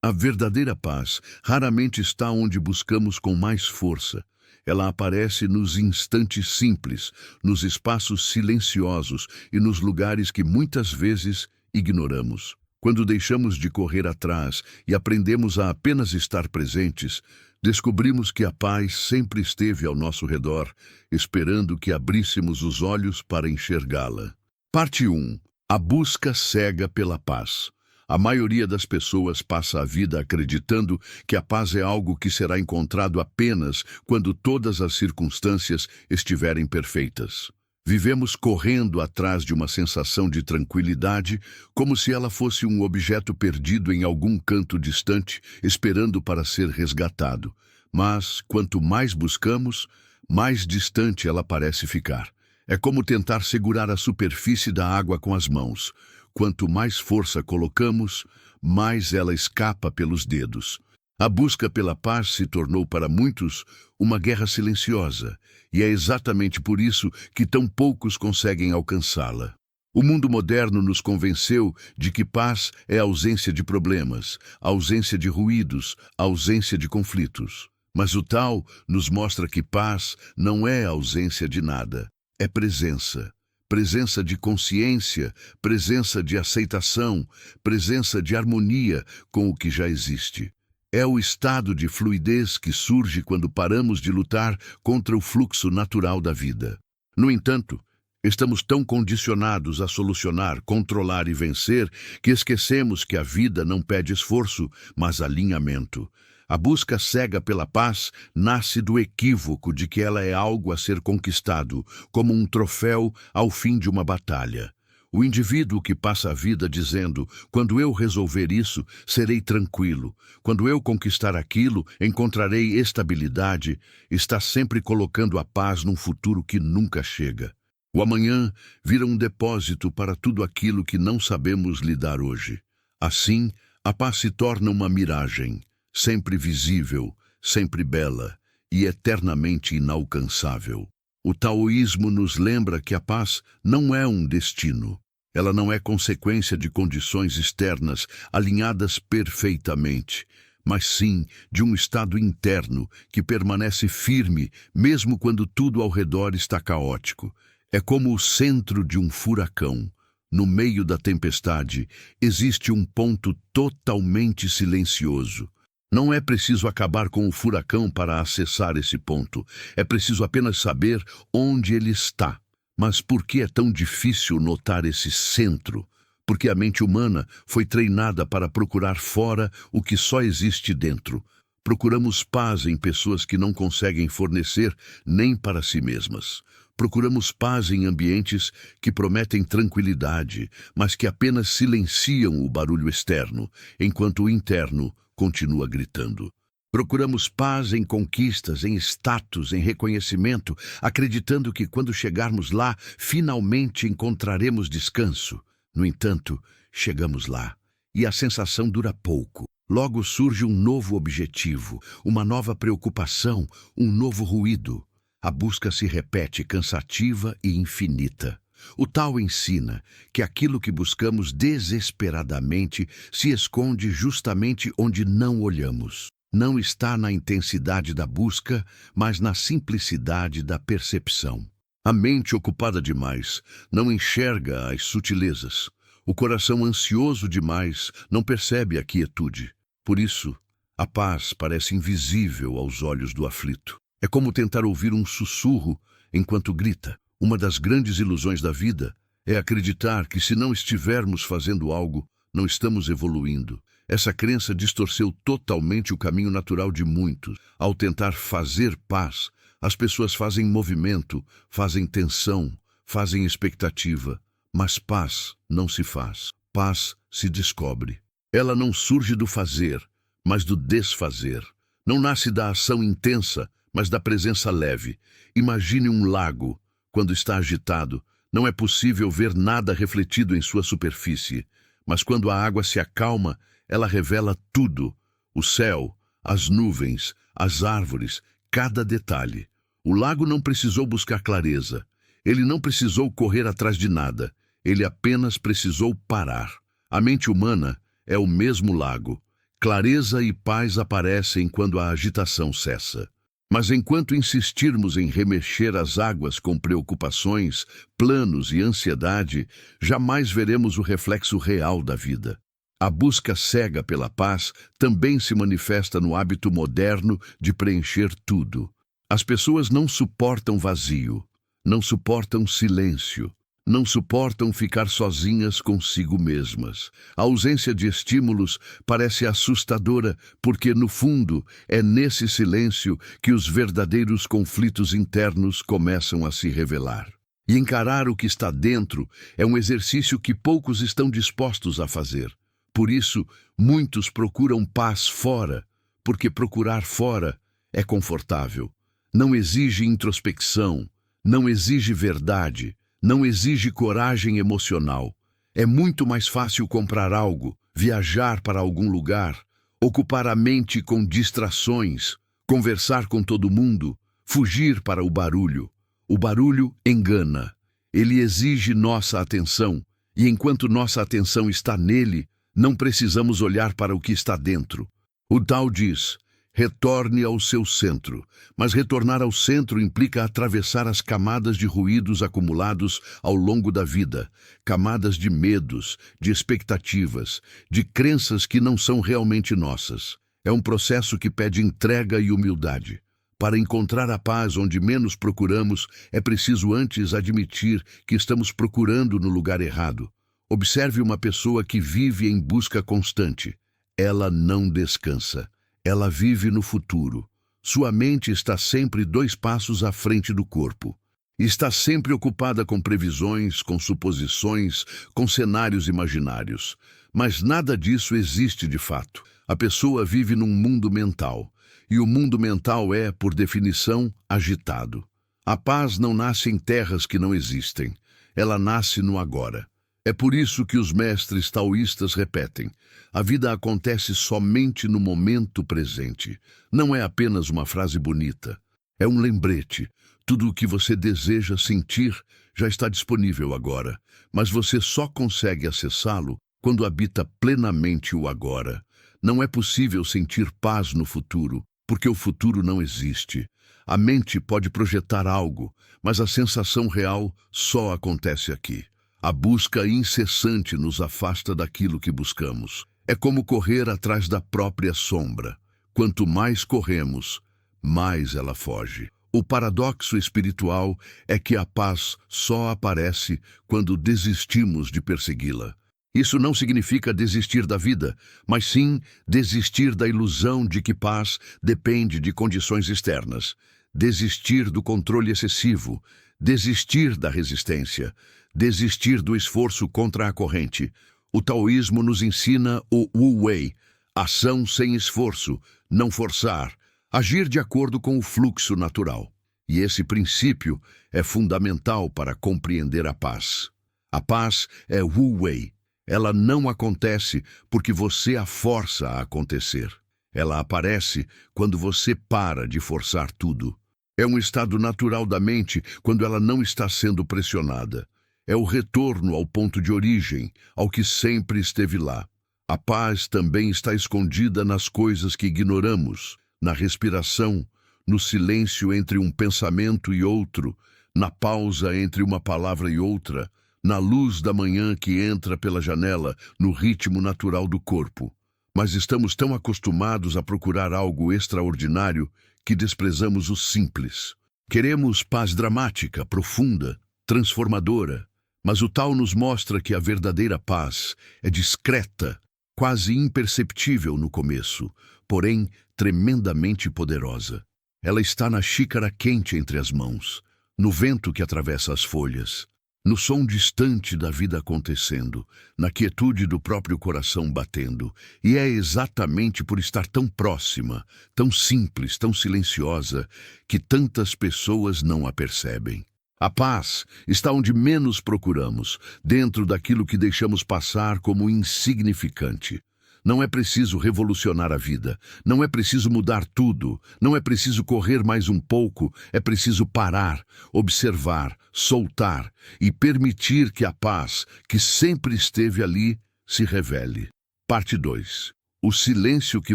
A verdadeira paz raramente está onde buscamos com mais força. Ela aparece nos instantes simples, nos espaços silenciosos e nos lugares que muitas vezes ignoramos. Quando deixamos de correr atrás e aprendemos a apenas estar presentes, descobrimos que a paz sempre esteve ao nosso redor, esperando que abríssemos os olhos para enxergá-la. Parte 1. A busca cega pela paz. A maioria das pessoas passa a vida acreditando que a paz é algo que será encontrado apenas quando todas as circunstâncias estiverem perfeitas. Vivemos correndo atrás de uma sensação de tranquilidade, como se ela fosse um objeto perdido em algum canto distante, esperando para ser resgatado. Mas, quanto mais buscamos, mais distante ela parece ficar. É como tentar segurar a superfície da água com as mãos. Quanto mais força colocamos, mais ela escapa pelos dedos. A busca pela paz se tornou para muitos uma guerra silenciosa, e é exatamente por isso que tão poucos conseguem alcançá-la. O mundo moderno nos convenceu de que paz é ausência de problemas, ausência de ruídos, ausência de conflitos. Mas o Tao nos mostra que paz não é ausência de nada, é presença. Presença de consciência, presença de aceitação, presença de harmonia com o que já existe. É o estado de fluidez que surge quando paramos de lutar contra o fluxo natural da vida. No entanto, estamos tão condicionados a solucionar, controlar e vencer que esquecemos que a vida não pede esforço, mas alinhamento. A busca cega pela paz nasce do equívoco de que ela é algo a ser conquistado, como um troféu ao fim de uma batalha. O indivíduo que passa a vida dizendo: quando eu resolver isso, serei tranquilo. Quando eu conquistar aquilo, encontrarei estabilidade, está sempre colocando a paz num futuro que nunca chega. O amanhã vira um depósito para tudo aquilo que não sabemos lidar hoje. Assim, a paz se torna uma miragem, sempre visível, sempre bela e eternamente inalcançável. O taoísmo nos lembra que a paz não é um destino. Ela não é consequência de condições externas alinhadas perfeitamente, mas sim de um estado interno que permanece firme mesmo quando tudo ao redor está caótico. É como o centro de um furacão. No meio da tempestade, existe um ponto totalmente silencioso. Não é preciso acabar com o furacão para acessar esse ponto. É preciso apenas saber onde ele está. Mas por que é tão difícil notar esse centro? Porque a mente humana foi treinada para procurar fora o que só existe dentro. Procuramos paz em pessoas que não conseguem fornecer nem para si mesmas. Procuramos paz em ambientes que prometem tranquilidade, mas que apenas silenciam o barulho externo, enquanto o interno continua gritando. Procuramos paz em conquistas, em status, em reconhecimento, acreditando que quando chegarmos lá, finalmente encontraremos descanso. No entanto, chegamos lá, e a sensação dura pouco. Logo surge um novo objetivo, uma nova preocupação, um novo ruído. A busca se repete cansativa e infinita. O Tao ensina que aquilo que buscamos desesperadamente se esconde justamente onde não olhamos. Não está na intensidade da busca, mas na simplicidade da percepção. A mente ocupada demais não enxerga as sutilezas. O coração ansioso demais não percebe a quietude. Por isso, a paz parece invisível aos olhos do aflito. É como tentar ouvir um sussurro enquanto grita. Uma das grandes ilusões da vida é acreditar que se não estivermos fazendo algo, não estamos evoluindo. Essa crença distorceu totalmente o caminho natural de muitos. Ao tentar fazer paz, as pessoas fazem movimento, fazem tensão, fazem expectativa. Mas paz não se faz. Paz se descobre. Ela não surge do fazer, mas do desfazer. Não nasce da ação intensa, mas da presença leve. Imagine um lago. Quando está agitado, não é possível ver nada refletido em sua superfície. Mas quando a água se acalma, ela revela tudo: o céu, as nuvens, as árvores, cada detalhe. O lago não precisou buscar clareza. Ele não precisou correr atrás de nada. Ele apenas precisou parar. A mente humana é o mesmo lago. Clareza e paz aparecem quando a agitação cessa. Mas enquanto insistirmos em remexer as águas com preocupações, planos e ansiedade, jamais veremos o reflexo real da vida. A busca cega pela paz também se manifesta no hábito moderno de preencher tudo. As pessoas não suportam vazio, não suportam silêncio, não suportam ficar sozinhas consigo mesmas. A ausência de estímulos parece assustadora porque, no fundo, é nesse silêncio que os verdadeiros conflitos internos começam a se revelar. E encarar o que está dentro é um exercício que poucos estão dispostos a fazer. Por isso, muitos procuram paz fora, porque procurar fora é confortável. Não exige introspecção, não exige verdade, não exige coragem emocional. É muito mais fácil comprar algo, viajar para algum lugar, ocupar a mente com distrações, conversar com todo mundo, fugir para o barulho. O barulho engana. Ele exige nossa atenção, e enquanto nossa atenção está nele, não precisamos olhar para o que está dentro. O Tao diz: retorne ao seu centro, mas retornar ao centro implica atravessar as camadas de ruídos acumulados ao longo da vida, camadas de medos, de expectativas, de crenças que não são realmente nossas. É um processo que pede entrega e humildade. Para encontrar a paz onde menos procuramos, é preciso antes admitir que estamos procurando no lugar errado. Observe uma pessoa que vive em busca constante. Ela não descansa. Ela vive no futuro. Sua mente está sempre 2 passos à frente do corpo. Está sempre ocupada com previsões, com suposições, com cenários imaginários. Mas nada disso existe de fato. A pessoa vive num mundo mental. E o mundo mental é, por definição, agitado. A paz não nasce em terras que não existem. Ela nasce no agora. É por isso que os mestres taoístas repetem: a vida acontece somente no momento presente. Não é apenas uma frase bonita. É um lembrete. Tudo o que você deseja sentir já está disponível agora, mas você só consegue acessá-lo quando habita plenamente o agora. Não é possível sentir paz no futuro, porque o futuro não existe. A mente pode projetar algo, mas a sensação real só acontece aqui. A busca incessante nos afasta daquilo que buscamos. É como correr atrás da própria sombra. Quanto mais corremos, mais ela foge. O paradoxo espiritual é que a paz só aparece quando desistimos de persegui-la. Isso não significa desistir da vida, mas sim desistir da ilusão de que paz depende de condições externas. Desistir do controle excessivo, desistir da resistência, desistir do esforço contra a corrente. O taoísmo nos ensina o Wu Wei, ação sem esforço, não forçar, agir de acordo com o fluxo natural. E esse princípio é fundamental para compreender a paz. A paz é Wu Wei. Ela não acontece porque você a força a acontecer. Ela aparece quando você para de forçar tudo. É um estado natural da mente quando ela não está sendo pressionada. É o retorno ao ponto de origem, ao que sempre esteve lá. A paz também está escondida nas coisas que ignoramos, na respiração, no silêncio entre um pensamento e outro, na pausa entre uma palavra e outra, na luz da manhã que entra pela janela, no ritmo natural do corpo. Mas estamos tão acostumados a procurar algo extraordinário que desprezamos o simples. Queremos paz dramática, profunda, transformadora. Mas o Tao nos mostra que a verdadeira paz é discreta, quase imperceptível no começo, porém tremendamente poderosa. Ela está na xícara quente entre as mãos, no vento que atravessa as folhas, no som distante da vida acontecendo, na quietude do próprio coração batendo. E é exatamente por estar tão próxima, tão simples, tão silenciosa, que tantas pessoas não a percebem. A paz está onde menos procuramos, dentro daquilo que deixamos passar como insignificante. Não é preciso revolucionar a vida, não é preciso mudar tudo, não é preciso correr mais um pouco, é preciso parar, observar, soltar e permitir que a paz, que sempre esteve ali, se revele. Parte 2. O silêncio que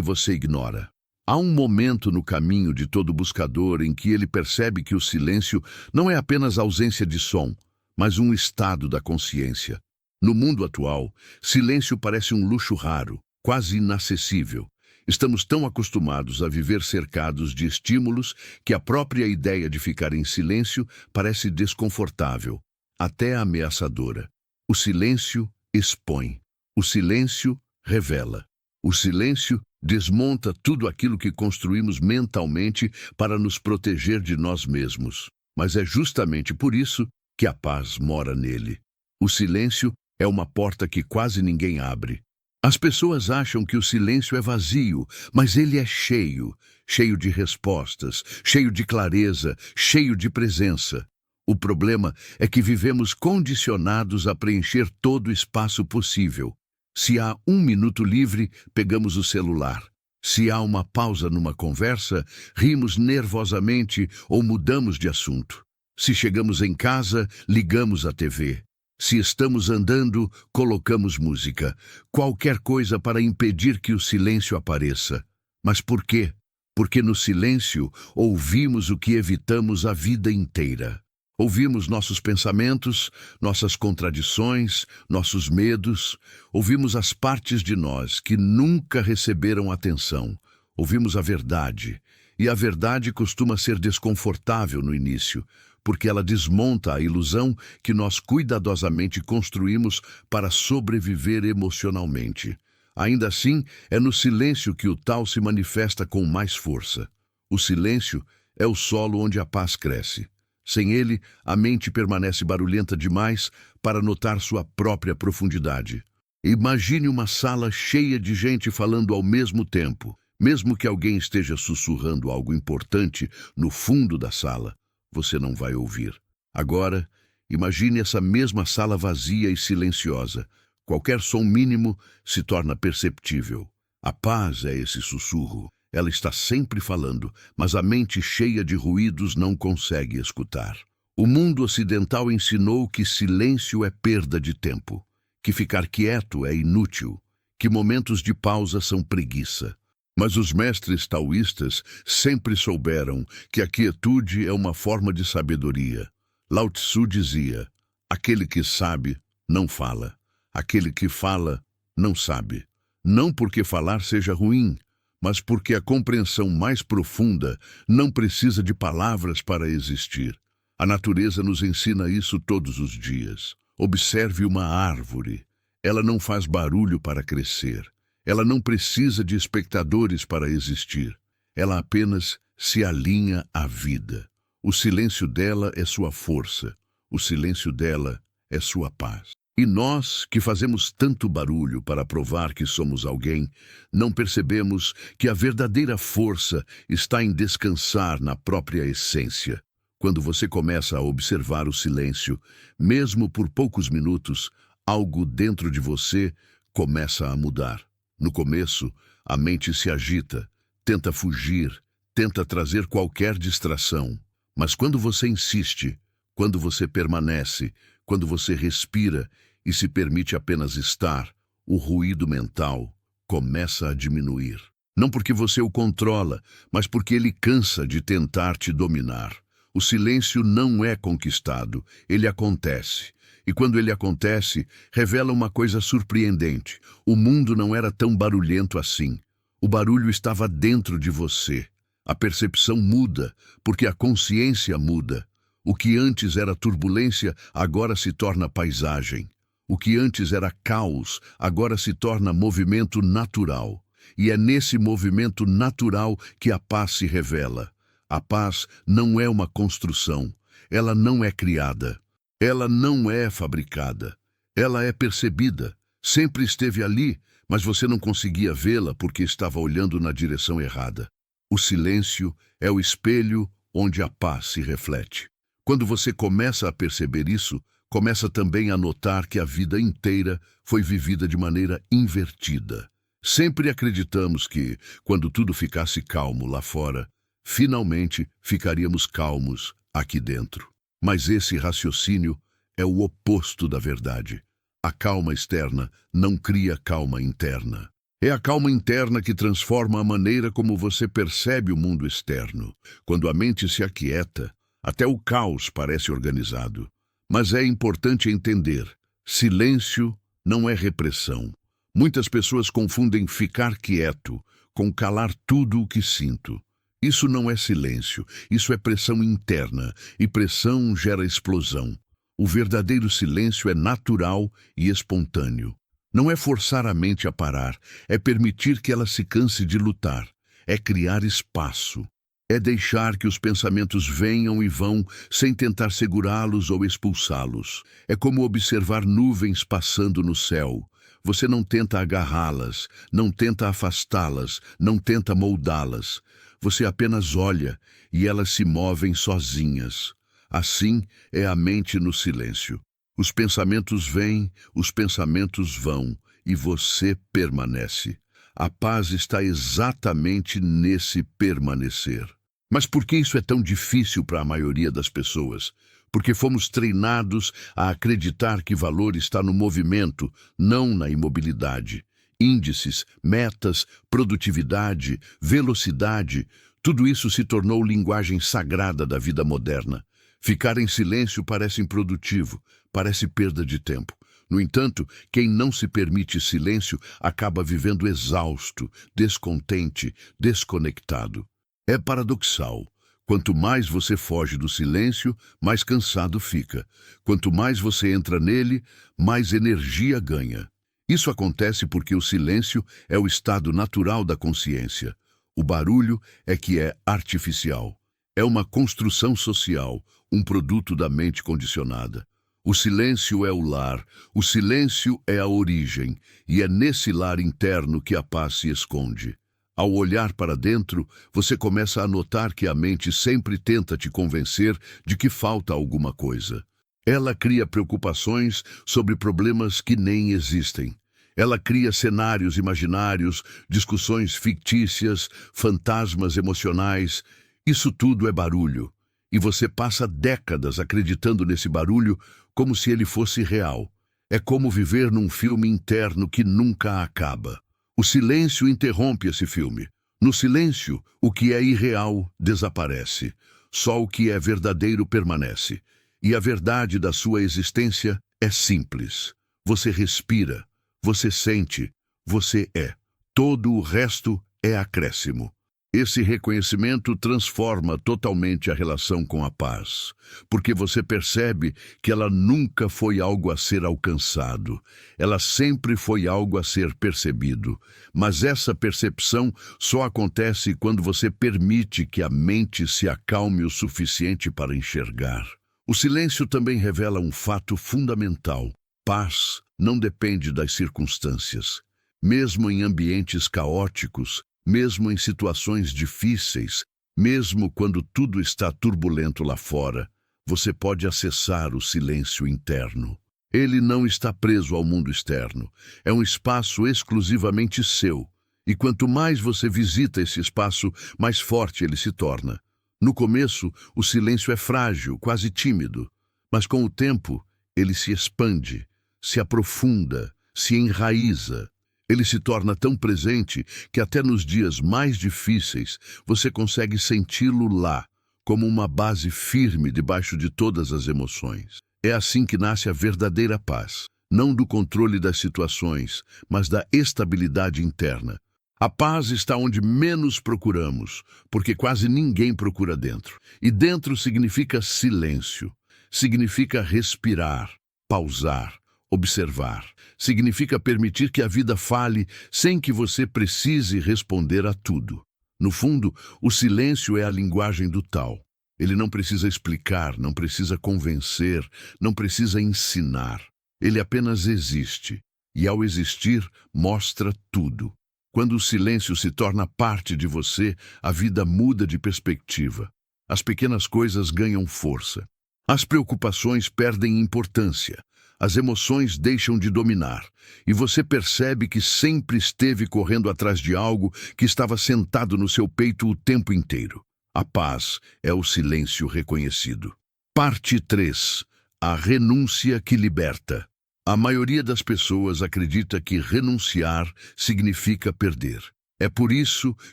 você ignora. Há um momento no caminho de todo buscador em que ele percebe que o silêncio não é apenas ausência de som, mas um estado da consciência. No mundo atual, silêncio parece um luxo raro, quase inacessível. Estamos tão acostumados a viver cercados de estímulos que a própria ideia de ficar em silêncio parece desconfortável, até ameaçadora. O silêncio expõe. O silêncio revela. O silêncio desmonta tudo aquilo que construímos mentalmente para nos proteger de nós mesmos. Mas é justamente por isso que a paz mora nele. O silêncio é uma porta que quase ninguém abre. As pessoas acham que o silêncio é vazio, mas ele é cheio, cheio de respostas, cheio de clareza, cheio de presença. O problema é que vivemos condicionados a preencher todo o espaço possível. Se há um minuto livre, pegamos o celular. Se há uma pausa numa conversa, rimos nervosamente ou mudamos de assunto. Se chegamos em casa, ligamos a TV. Se estamos andando, colocamos música. Qualquer coisa para impedir que o silêncio apareça. Mas por quê? Porque no silêncio ouvimos o que evitamos a vida inteira. Ouvimos nossos pensamentos, nossas contradições, nossos medos. Ouvimos as partes de nós que nunca receberam atenção. Ouvimos a verdade. E a verdade costuma ser desconfortável no início, porque ela desmonta a ilusão que nós cuidadosamente construímos para sobreviver emocionalmente. Ainda assim, é no silêncio que o tal se manifesta com mais força. O silêncio é o solo onde a paz cresce. Sem ele, a mente permanece barulhenta demais para notar sua própria profundidade. Imagine uma sala cheia de gente falando ao mesmo tempo. Mesmo que alguém esteja sussurrando algo importante no fundo da sala, você não vai ouvir. Agora, imagine essa mesma sala vazia e silenciosa. Qualquer som mínimo se torna perceptível. A paz é esse sussurro. Ela está sempre falando, mas a mente cheia de ruídos não consegue escutar. O mundo ocidental ensinou que silêncio é perda de tempo, que ficar quieto é inútil, que momentos de pausa são preguiça. Mas os mestres taoístas sempre souberam que a quietude é uma forma de sabedoria. Lao Tzu dizia: aquele que sabe, não fala. Aquele que fala, não sabe. Não porque falar seja ruim, mas porque a compreensão mais profunda não precisa de palavras para existir. A natureza nos ensina isso todos os dias. Observe uma árvore. Ela não faz barulho para crescer. Ela não precisa de espectadores para existir. Ela apenas se alinha à vida. O silêncio dela é sua força. O silêncio dela é sua paz. E nós, que fazemos tanto barulho para provar que somos alguém, não percebemos que a verdadeira força está em descansar na própria essência. Quando você começa a observar o silêncio, mesmo por poucos minutos, algo dentro de você começa a mudar. No começo, a mente se agita, tenta fugir, tenta trazer qualquer distração. Mas quando você insiste, quando você permanece, quando você respira e se permite apenas estar, o ruído mental começa a diminuir. Não porque você o controla, mas porque ele cansa de tentar te dominar. O silêncio não é conquistado, ele acontece. E quando ele acontece, revela uma coisa surpreendente. O mundo não era tão barulhento assim. O barulho estava dentro de você. A percepção muda, porque a consciência muda. O que antes era turbulência, agora se torna paisagem. O que antes era caos, agora se torna movimento natural. E é nesse movimento natural que a paz se revela. A paz não é uma construção. Ela não é criada. Ela não é fabricada. Ela é percebida. Sempre esteve ali, mas você não conseguia vê-la porque estava olhando na direção errada. O silêncio é o espelho onde a paz se reflete. Quando você começa a perceber isso, começa também a notar que a vida inteira foi vivida de maneira invertida. Sempre acreditamos que, quando tudo ficasse calmo lá fora, finalmente ficaríamos calmos aqui dentro. Mas esse raciocínio é o oposto da verdade. A calma externa não cria calma interna. É a calma interna que transforma a maneira como você percebe o mundo externo. Quando a mente se aquieta, até o caos parece organizado. Mas é importante entender: silêncio não é repressão. Muitas pessoas confundem ficar quieto com calar tudo o que sinto. Isso não é silêncio, isso é pressão interna, e pressão gera explosão. O verdadeiro silêncio é natural e espontâneo. Não é forçar a mente a parar, é permitir que ela se canse de lutar, é criar espaço. É deixar que os pensamentos venham e vão sem tentar segurá-los ou expulsá-los. É como observar nuvens passando no céu. Você não tenta agarrá-las, não tenta afastá-las, não tenta moldá-las. Você apenas olha e elas se movem sozinhas. Assim é a mente no silêncio. Os pensamentos vêm, os pensamentos vão, e você permanece. A paz está exatamente nesse permanecer. Mas por que isso é tão difícil para a maioria das pessoas? Porque fomos treinados a acreditar que valor está no movimento, não na imobilidade. Índices, metas, produtividade, velocidade, tudo isso se tornou linguagem sagrada da vida moderna. Ficar em silêncio parece improdutivo, parece perda de tempo. No entanto, quem não se permite silêncio acaba vivendo exausto, descontente, desconectado. É paradoxal. Quanto mais você foge do silêncio, mais cansado fica. Quanto mais você entra nele, mais energia ganha. Isso acontece porque o silêncio é o estado natural da consciência. O barulho é que é artificial. É uma construção social, um produto da mente condicionada. O silêncio é o lar, o silêncio é a origem, e é nesse lar interno que a paz se esconde. Ao olhar para dentro, você começa a notar que a mente sempre tenta te convencer de que falta alguma coisa. Ela cria preocupações sobre problemas que nem existem. Ela cria cenários imaginários, discussões fictícias, fantasmas emocionais. Isso tudo é barulho. E você passa décadas acreditando nesse barulho como se ele fosse real. É como viver num filme interno que nunca acaba. O silêncio interrompe esse filme. No silêncio, o que é irreal desaparece. Só o que é verdadeiro permanece. E a verdade da sua existência é simples. Você respira, você sente, você é. Todo o resto é acréscimo. Esse reconhecimento transforma totalmente a relação com a paz, porque você percebe que ela nunca foi algo a ser alcançado, ela sempre foi algo a ser percebido, mas essa percepção só acontece quando você permite que a mente se acalme o suficiente para enxergar. O silêncio também revela um fato fundamental: paz não depende das circunstâncias. Mesmo em ambientes caóticos, mesmo em situações difíceis, mesmo quando tudo está turbulento lá fora, você pode acessar o silêncio interno. Ele não está preso ao mundo externo. É um espaço exclusivamente seu. E quanto mais você visita esse espaço, mais forte ele se torna. No começo, o silêncio é frágil, quase tímido. Mas com o tempo, ele se expande, se aprofunda, se enraiza. Ele se torna tão presente que até nos dias mais difíceis você consegue senti-lo lá, como uma base firme debaixo de todas as emoções. É assim que nasce a verdadeira paz, não do controle das situações, mas da estabilidade interna. A paz está onde menos procuramos, porque quase ninguém procura dentro. E dentro significa silêncio, significa respirar, pausar, observar. Significa permitir que a vida fale sem que você precise responder a tudo. No fundo, o silêncio é a linguagem do Tao. Ele não precisa explicar, não precisa convencer, não precisa ensinar. Ele apenas existe. E ao existir, mostra tudo. Quando o silêncio se torna parte de você, a vida muda de perspectiva. As pequenas coisas ganham força. As preocupações perdem importância. As emoções deixam de dominar, e você percebe que sempre esteve correndo atrás de algo que estava sentado no seu peito o tempo inteiro. A paz é o silêncio reconhecido. Parte 3. A renúncia que liberta. A maioria das pessoas acredita que renunciar significa perder. É por isso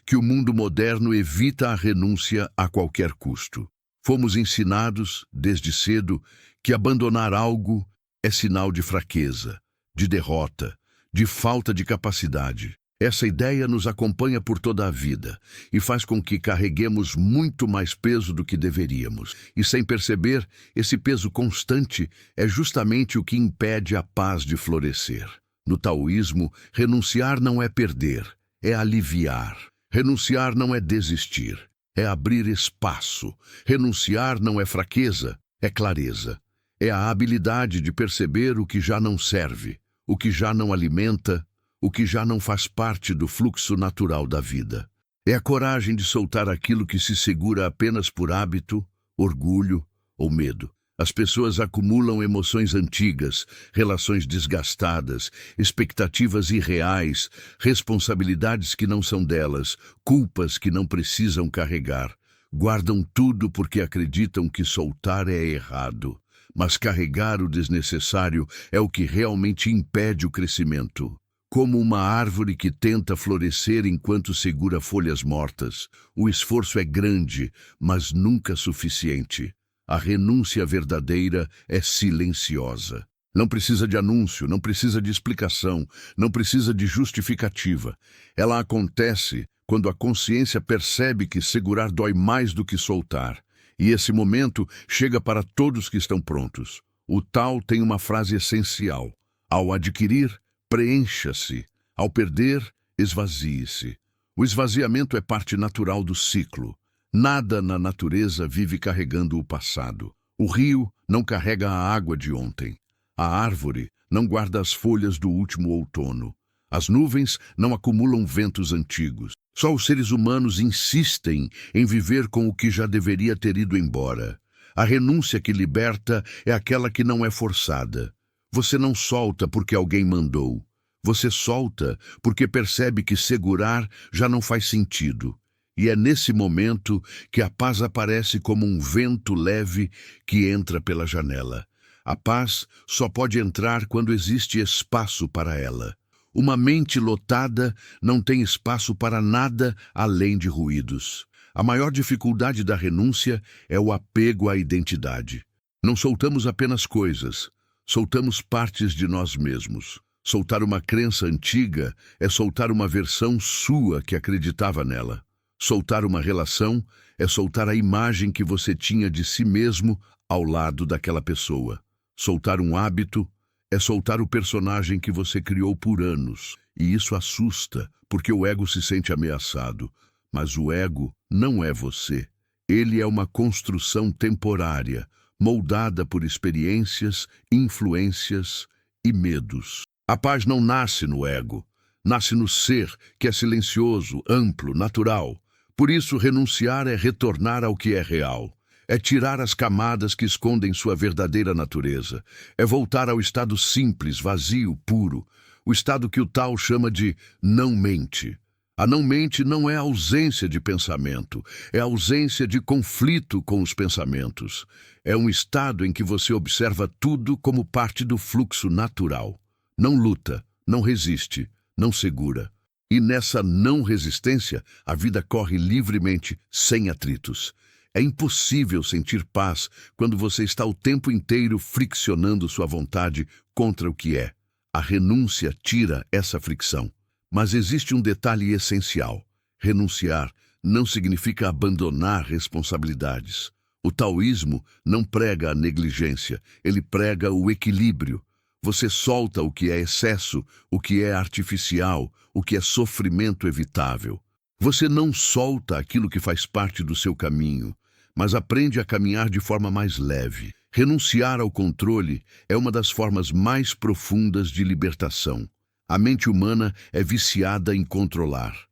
que o mundo moderno evita a renúncia a qualquer custo. Fomos ensinados, desde cedo, que abandonar algo é sinal de fraqueza, de derrota, de falta de capacidade. Essa ideia nos acompanha por toda a vida e faz com que carreguemos muito mais peso do que deveríamos. E sem perceber, esse peso constante é justamente o que impede a paz de florescer. No taoísmo, renunciar não é perder, é aliviar. Renunciar não é desistir, é abrir espaço. Renunciar não é fraqueza, é clareza. É a habilidade de perceber o que já não serve, o que já não alimenta, o que já não faz parte do fluxo natural da vida. É a coragem de soltar aquilo que se segura apenas por hábito, orgulho ou medo. As pessoas acumulam emoções antigas, relações desgastadas, expectativas irreais, responsabilidades que não são delas, culpas que não precisam carregar. Guardam tudo porque acreditam que soltar é errado. Mas carregar o desnecessário é o que realmente impede o crescimento. Como uma árvore que tenta florescer enquanto segura folhas mortas, o esforço é grande, mas nunca suficiente. A renúncia verdadeira é silenciosa. Não precisa de anúncio, não precisa de explicação, não precisa de justificativa. Ela acontece quando a consciência percebe que segurar dói mais do que soltar. E esse momento chega para todos que estão prontos. O Tao tem uma frase essencial. Ao adquirir, preencha-se. Ao perder, esvazie-se. O esvaziamento é parte natural do ciclo. Nada na natureza vive carregando o passado. O rio não carrega a água de ontem. A árvore não guarda as folhas do último outono. As nuvens não acumulam ventos antigos. Só os seres humanos insistem em viver com o que já deveria ter ido embora. A renúncia que liberta é aquela que não é forçada. Você não solta porque alguém mandou. Você solta porque percebe que segurar já não faz sentido. E é nesse momento que a paz aparece como um vento leve que entra pela janela. A paz só pode entrar quando existe espaço para ela. Uma mente lotada não tem espaço para nada além de ruídos. A maior dificuldade da renúncia é o apego à identidade. Não soltamos apenas coisas, soltamos partes de nós mesmos. Soltar uma crença antiga é soltar uma versão sua que acreditava nela. Soltar uma relação é soltar a imagem que você tinha de si mesmo ao lado daquela pessoa. Soltar um hábito é soltar o personagem que você criou por anos. E isso assusta, porque o ego se sente ameaçado. Mas o ego não é você. Ele é uma construção temporária, moldada por experiências, influências e medos. A paz não nasce no ego, nasce no ser, que é silencioso, amplo, natural. Por isso, renunciar é retornar ao que é real. É tirar as camadas que escondem sua verdadeira natureza. É voltar ao estado simples, vazio, puro. O estado que o Tao chama de não-mente. A não-mente não é a ausência de pensamento, é a ausência de conflito com os pensamentos. É um estado em que você observa tudo como parte do fluxo natural. Não luta, não resiste, não segura. E nessa não resistência, a vida corre livremente, sem atritos. É impossível sentir paz quando você está o tempo inteiro friccionando sua vontade contra o que é. A renúncia tira essa fricção. Mas existe um detalhe essencial. Renunciar não significa abandonar responsabilidades. O taoísmo não prega a negligência, ele prega o equilíbrio. Você solta o que é excesso, o que é artificial, o que é sofrimento evitável. Você não solta aquilo que faz parte do seu caminho, mas aprende a caminhar de forma mais leve. Renunciar ao controle é uma das formas mais profundas de libertação. A mente humana é viciada em controlar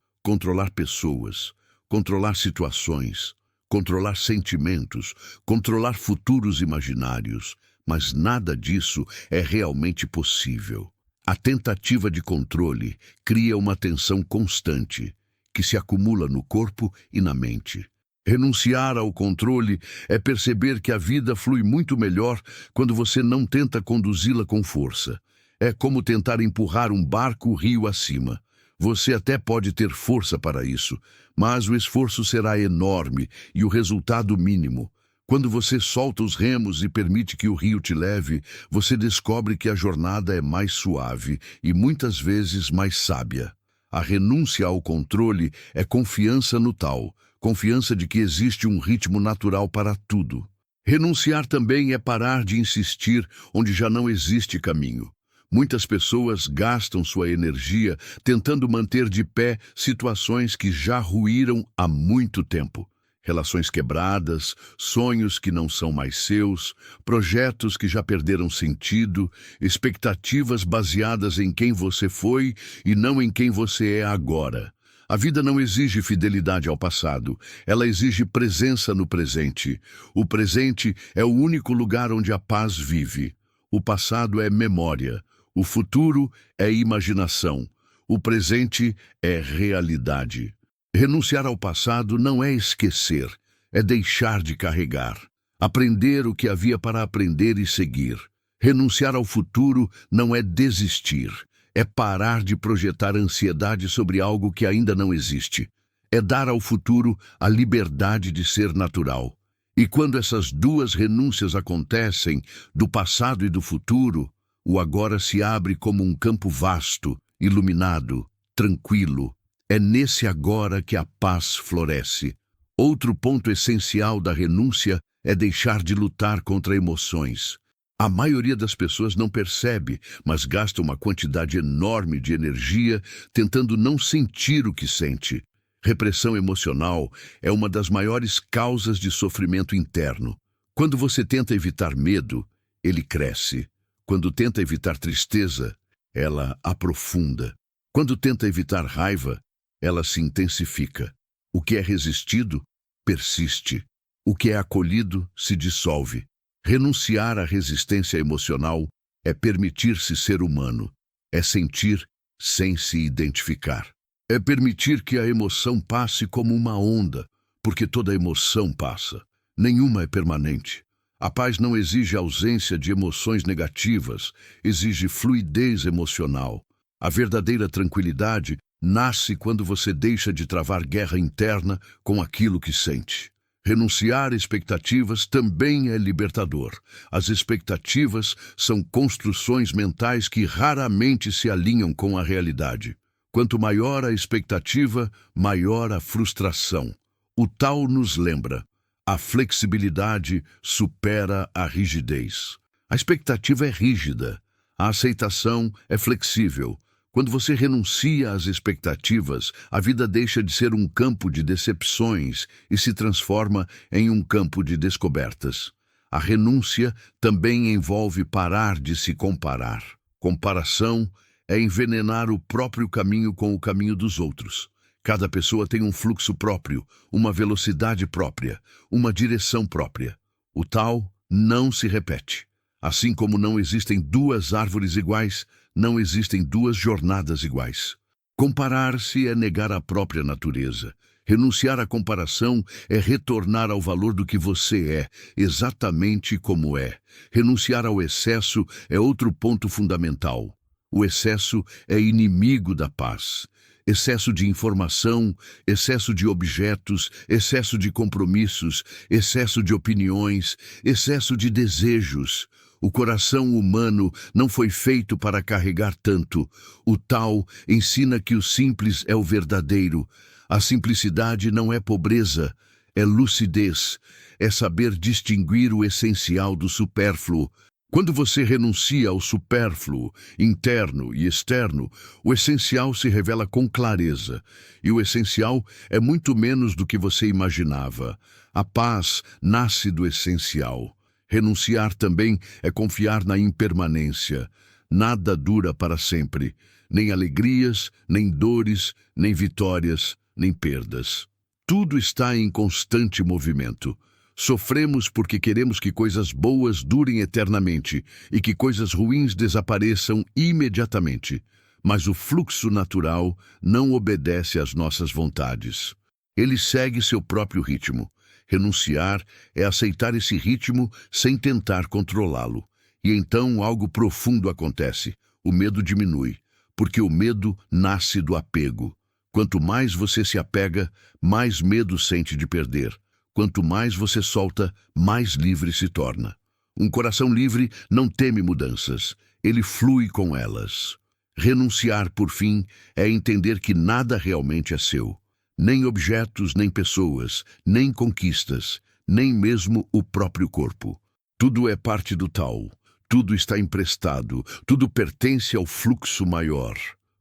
pessoas, controlar situações, controlar sentimentos, controlar futuros imaginários, mas nada disso é realmente possível. A tentativa de controle cria uma tensão constante, que se acumula no corpo e na mente. Renunciar ao controle é perceber que a vida flui muito melhor quando você não tenta conduzi-la com força. É como tentar empurrar um barco rio acima. Você até pode ter força para isso, mas o esforço será enorme e o resultado mínimo. Quando você solta os remos e permite que o rio te leve, você descobre que a jornada é mais suave e muitas vezes mais sábia. A renúncia ao controle é confiança no tal, confiança de que existe um ritmo natural para tudo. Renunciar também é parar de insistir onde já não existe caminho. Muitas pessoas gastam sua energia tentando manter de pé situações que já ruíram há muito tempo. Relações quebradas, sonhos que não são mais seus, projetos que já perderam sentido, expectativas baseadas em quem você foi e não em quem você é agora. A vida não exige fidelidade ao passado, ela exige presença no presente. O presente é o único lugar onde a paz vive. O passado é memória, o futuro é imaginação, o presente é realidade. Renunciar ao passado não é esquecer, é deixar de carregar. Aprender o que havia para aprender e seguir. Renunciar ao futuro não é desistir, é parar de projetar ansiedade sobre algo que ainda não existe. É dar ao futuro a liberdade de ser natural. E quando essas duas renúncias acontecem, do passado e do futuro, o agora se abre como um campo vasto, iluminado, tranquilo. É nesse agora que a paz floresce. Outro ponto essencial da renúncia é deixar de lutar contra emoções. A maioria das pessoas não percebe, mas gasta uma quantidade enorme de energia tentando não sentir o que sente. Repressão emocional é uma das maiores causas de sofrimento interno. Quando você tenta evitar medo, ele cresce. Quando tenta evitar tristeza, ela aprofunda. Quando tenta evitar raiva, ela se intensifica. O que é resistido, persiste. O que é acolhido, se dissolve. Renunciar à resistência emocional é permitir-se ser humano. É sentir sem se identificar. É permitir que a emoção passe como uma onda, porque toda emoção passa. Nenhuma é permanente. A paz não exige ausência de emoções negativas, exige fluidez emocional. A verdadeira tranquilidade nasce quando você deixa de travar guerra interna com aquilo que sente. Renunciar a expectativas também é libertador. As expectativas são construções mentais que raramente se alinham com a realidade. Quanto maior a expectativa, maior a frustração. O Tao nos lembra: a flexibilidade supera a rigidez. A expectativa é rígida, a aceitação é flexível. Quando você renuncia às expectativas, a vida deixa de ser um campo de decepções e se transforma em um campo de descobertas. A renúncia também envolve parar de se comparar. Comparação é envenenar o próprio caminho com o caminho dos outros. Cada pessoa tem um fluxo próprio, uma velocidade própria, uma direção própria. O tal não se repete. Assim como não existem duas árvores iguais, não existem duas jornadas iguais. Comparar-se é negar a própria natureza. Renunciar à comparação é retornar ao valor do que você é, exatamente como é. Renunciar ao excesso é outro ponto fundamental. O excesso é inimigo da paz. Excesso de informação, excesso de objetos, excesso de compromissos, excesso de opiniões, excesso de desejos. O coração humano não foi feito para carregar tanto. O Tao ensina que o simples é o verdadeiro. A simplicidade não é pobreza, é lucidez, é saber distinguir o essencial do supérfluo. Quando você renuncia ao supérfluo, interno e externo, o essencial se revela com clareza, e o essencial é muito menos do que você imaginava. A paz nasce do essencial. Renunciar também é confiar na impermanência. Nada dura para sempre, nem alegrias, nem dores, nem vitórias, nem perdas. Tudo está em constante movimento. Sofremos porque queremos que coisas boas durem eternamente e que coisas ruins desapareçam imediatamente. Mas o fluxo natural não obedece às nossas vontades. Ele segue seu próprio ritmo. Renunciar é aceitar esse ritmo sem tentar controlá-lo. E então algo profundo acontece. o medo diminui, porque o medo nasce do apego. Quanto mais você se apega, mais medo sente de perder. Quanto mais você solta, mais livre se torna. Um coração livre não teme mudanças, ele flui com elas. Renunciar, por fim, é entender que nada realmente é seu. Nem objetos, nem pessoas, nem conquistas, nem mesmo o próprio corpo. Tudo é parte do tal, tudo está emprestado, tudo pertence ao fluxo maior.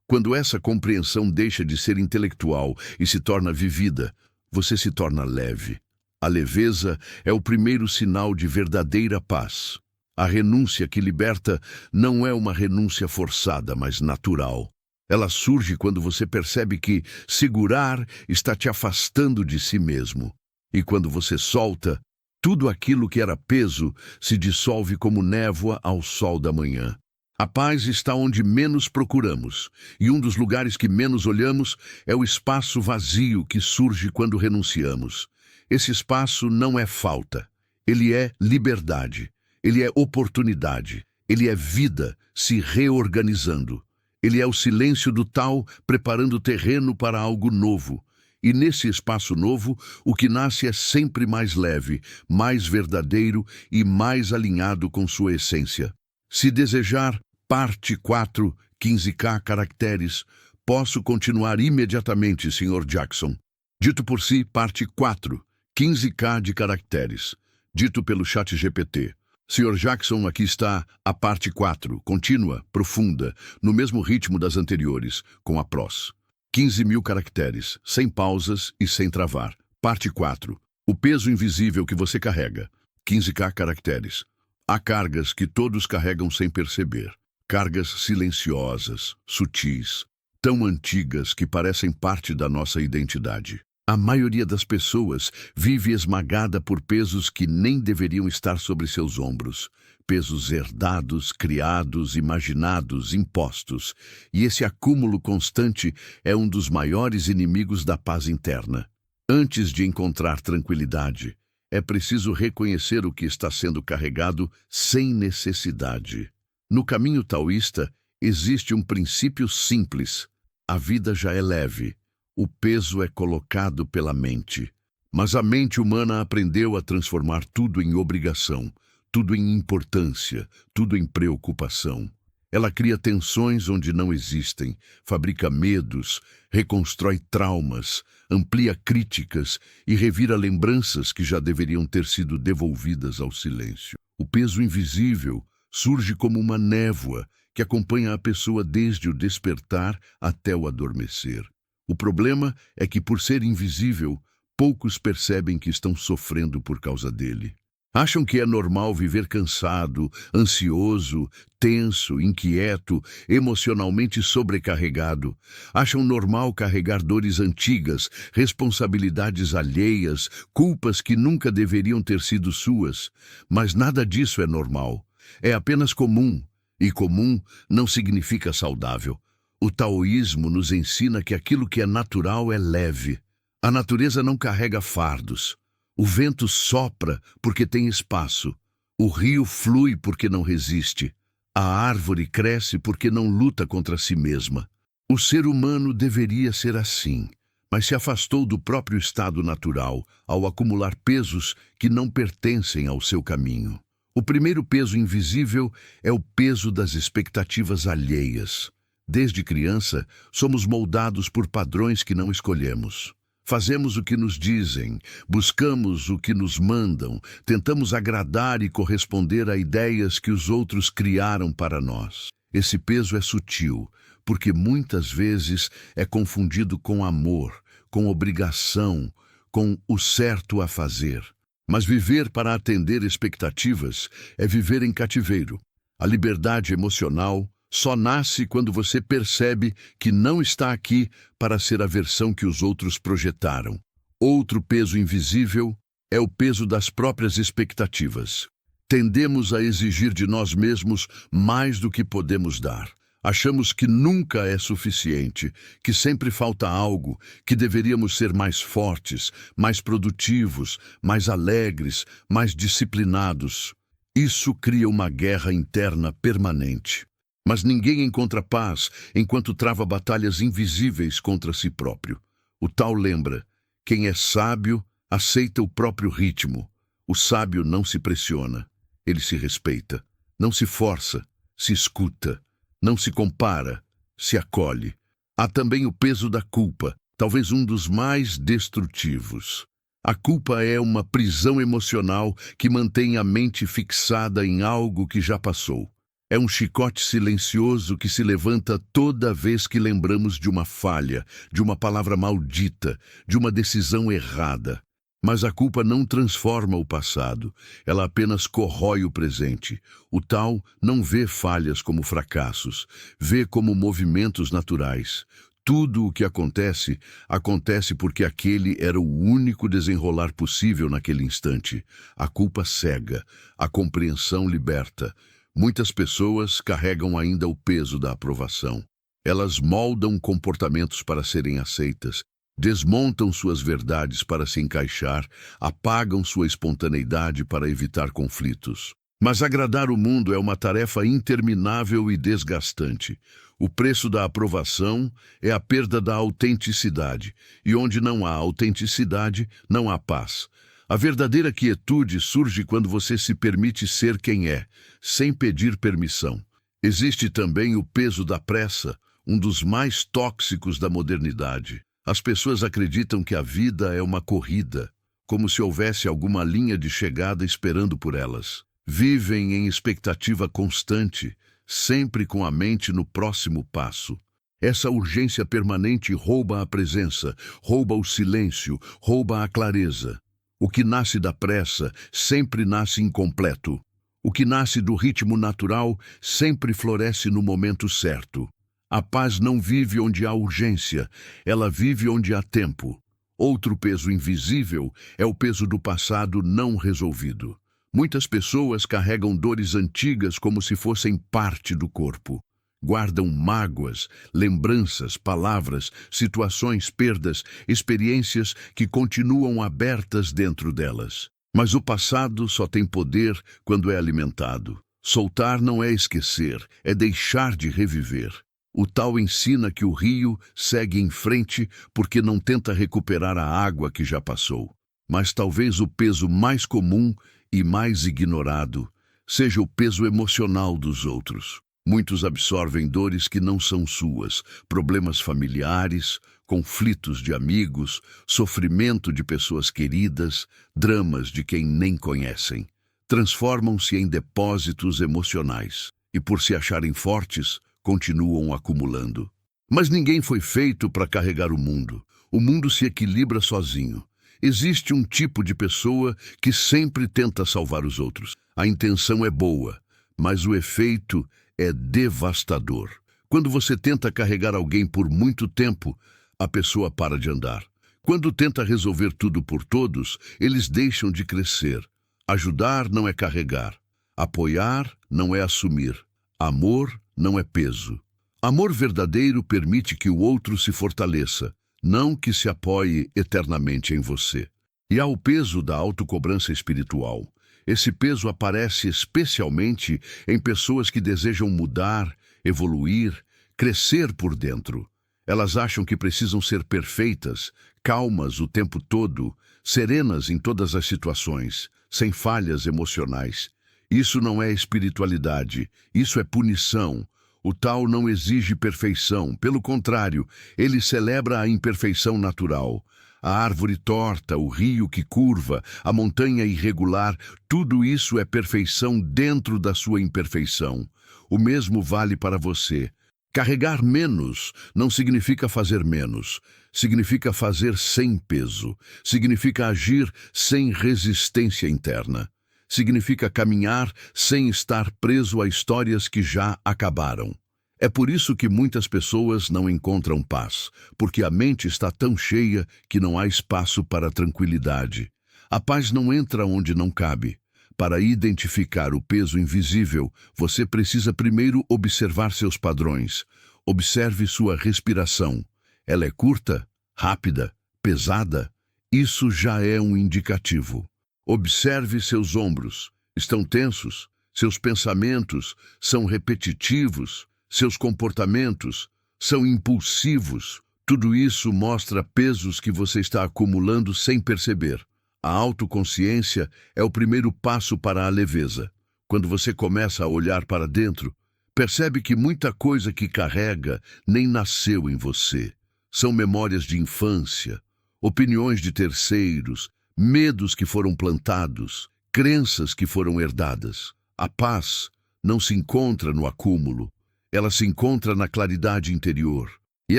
Quando essa compreensão deixa de ser intelectual e se torna vivida, você se torna leve. A leveza é o primeiro sinal de verdadeira paz. A renúncia que liberta não é uma renúncia forçada, mas natural. Ela surge quando você percebe que segurar está te afastando de si mesmo. E quando você solta, tudo aquilo que era peso se dissolve como névoa ao sol da manhã. A paz está onde menos procuramos, e um dos lugares que menos olhamos é o espaço vazio que surge quando renunciamos. Esse espaço não é falta, ele é liberdade, ele é oportunidade, ele é vida se reorganizando. Ele é o silêncio do tal preparando o terreno para algo novo. E nesse espaço novo, o que nasce é sempre mais leve, mais verdadeiro e mais alinhado com sua essência. Se desejar, parte 4, 15K caracteres, posso continuar imediatamente, Sr. Jackson. Dito por si, parte 4, 15K de caracteres. Dito pelo ChatGPT. Sr. Jackson, aqui está a parte 4, contínua, profunda, no mesmo ritmo das anteriores, com a pros. 15.000 caracteres, sem pausas e sem travar. Parte 4. O peso invisível que você carrega. 15K caracteres. Há cargas que todos carregam sem perceber. Cargas silenciosas, sutis, tão antigas que parecem parte da nossa identidade. A maioria das pessoas vive esmagada por pesos que nem deveriam estar sobre seus ombros. Pesos herdados, criados, imaginados, impostos. E esse acúmulo constante é um dos maiores inimigos da paz interna. Antes de encontrar tranquilidade, é preciso reconhecer o que está sendo carregado sem necessidade. No caminho taoísta, existe um princípio simples. A vida já é leve. O peso é colocado pela mente. Mas a mente humana aprendeu a transformar tudo em obrigação, tudo em importância, tudo em preocupação. Ela cria tensões onde não existem, fabrica medos, reconstrói traumas, amplia críticas e revira lembranças que já deveriam ter sido devolvidas ao silêncio. O peso invisível surge como uma névoa que acompanha a pessoa desde o despertar até o adormecer. O problema é que, por ser invisível, poucos percebem que estão sofrendo por causa dele. Acham que é normal viver cansado, ansioso, tenso, inquieto, emocionalmente sobrecarregado. Acham normal carregar dores antigas, responsabilidades alheias, culpas que nunca deveriam ter sido suas. Mas nada disso é normal. É apenas comum. E comum não significa saudável. O taoísmo nos ensina que aquilo que é natural é leve. A natureza não carrega fardos. O vento sopra porque tem espaço. O rio flui porque não resiste. A árvore cresce porque não luta contra si mesma. O ser humano deveria ser assim, mas se afastou do próprio estado natural ao acumular pesos que não pertencem ao seu caminho. O primeiro peso invisível é o peso das expectativas alheias. Desde criança, somos moldados por padrões que não escolhemos. Fazemos o que nos dizem, buscamos o que nos mandam, tentamos agradar e corresponder a ideias que os outros criaram para nós. Esse peso é sutil, porque muitas vezes é confundido com amor, com obrigação, com o certo a fazer. Mas viver para atender expectativas é viver em cativeiro. A liberdade emocional só nasce quando você percebe que não está aqui para ser a versão que os outros projetaram. Outro peso invisível é o peso das próprias expectativas. Tendemos a exigir de nós mesmos mais do que podemos dar. Achamos que nunca é suficiente, que sempre falta algo, que deveríamos ser mais fortes, mais produtivos, mais alegres, mais disciplinados. Isso cria uma guerra interna permanente. Mas ninguém encontra paz enquanto trava batalhas invisíveis contra si próprio. O Tao lembra: quem é sábio aceita o próprio ritmo. O sábio não se pressiona, ele se respeita. Não se força, se escuta. Não se compara, se acolhe. Há também o peso da culpa, talvez um dos mais destrutivos. A culpa é uma prisão emocional que mantém a mente fixada em algo que já passou. É um chicote silencioso que se levanta toda vez que lembramos de uma falha, de uma palavra maldita, de uma decisão errada. Mas a culpa não transforma o passado, ela apenas corrói o presente. O Tao não vê falhas como fracassos, vê como movimentos naturais. Tudo o que acontece, acontece porque aquele era o único desenrolar possível naquele instante. A culpa cega, a compreensão liberta. Muitas pessoas carregam ainda o peso da aprovação. Elas moldam comportamentos para serem aceitas, desmontam suas verdades para se encaixar, apagam sua espontaneidade para evitar conflitos. Mas agradar o mundo é uma tarefa interminável e desgastante. O preço da aprovação é a perda da autenticidade, e onde não há autenticidade, não há paz. A verdadeira quietude surge quando você se permite ser quem é, sem pedir permissão. Existe também o peso da pressa, um dos mais tóxicos da modernidade. As pessoas acreditam que a vida é uma corrida, como se houvesse alguma linha de chegada esperando por elas. Vivem em expectativa constante, sempre com a mente no próximo passo. Essa urgência permanente rouba a presença, rouba o silêncio, rouba a clareza. O que nasce da pressa sempre nasce incompleto. O que nasce do ritmo natural sempre floresce no momento certo. A paz não vive onde há urgência, ela vive onde há tempo. Outro peso invisível é o peso do passado não resolvido. Muitas pessoas carregam dores antigas como se fossem parte do corpo. Guardam mágoas, lembranças, palavras, situações, perdas, experiências que continuam abertas dentro delas. Mas o passado só tem poder quando é alimentado. Soltar não é esquecer, é deixar de reviver. O Tao ensina que o rio segue em frente porque não tenta recuperar a água que já passou. Mas talvez o peso mais comum e mais ignorado seja o peso emocional dos outros. Muitos absorvem dores que não são suas, problemas familiares, conflitos de amigos, sofrimento de pessoas queridas, dramas de quem nem conhecem. Transformam-se em depósitos emocionais e, por se acharem fortes, continuam acumulando. Mas ninguém foi feito para carregar o mundo. O mundo se equilibra sozinho. Existe um tipo de pessoa que sempre tenta salvar os outros. A intenção é boa, mas o efeito é devastador. Quando você tenta carregar alguém por muito tempo, a pessoa para de andar. Quando tenta resolver tudo por todos, eles deixam de crescer. Ajudar não é carregar. Apoiar não é assumir. Amor não é peso. Amor verdadeiro permite que o outro se fortaleça, não que se apoie eternamente em você. E há o peso da autocobrança espiritual. Esse peso aparece especialmente em pessoas que desejam mudar, evoluir, crescer por dentro. Elas acham que precisam ser perfeitas, calmas o tempo todo, serenas em todas as situações, sem falhas emocionais. Isso não é espiritualidade, isso é punição. O Tao não exige perfeição, pelo contrário, ele celebra a imperfeição natural. A árvore torta, o rio que curva, a montanha irregular, tudo isso é perfeição dentro da sua imperfeição. O mesmo vale para você. Carregar menos não significa fazer menos, significa fazer sem peso, significa agir sem resistência interna. Significa caminhar sem estar preso a histórias que já acabaram. É por isso que muitas pessoas não encontram paz, porque a mente está tão cheia que não há espaço para tranquilidade. A paz não entra onde não cabe. Para identificar o peso invisível, você precisa primeiro observar seus padrões. Observe sua respiração. Ela é curta, rápida, pesada? Isso já é um indicativo. Observe seus ombros. Estão tensos? Seus pensamentos são repetitivos? seus comportamentos são impulsivos. Tudo isso mostra pesos que você está acumulando sem perceber. A autoconsciência é o primeiro passo para a leveza. Quando você começa a olhar para dentro, percebe que muita coisa que carrega nem nasceu em você. São memórias de infância, opiniões de terceiros, medos que foram plantados, crenças que foram herdadas. A paz não se encontra no acúmulo, ela se encontra na claridade interior. E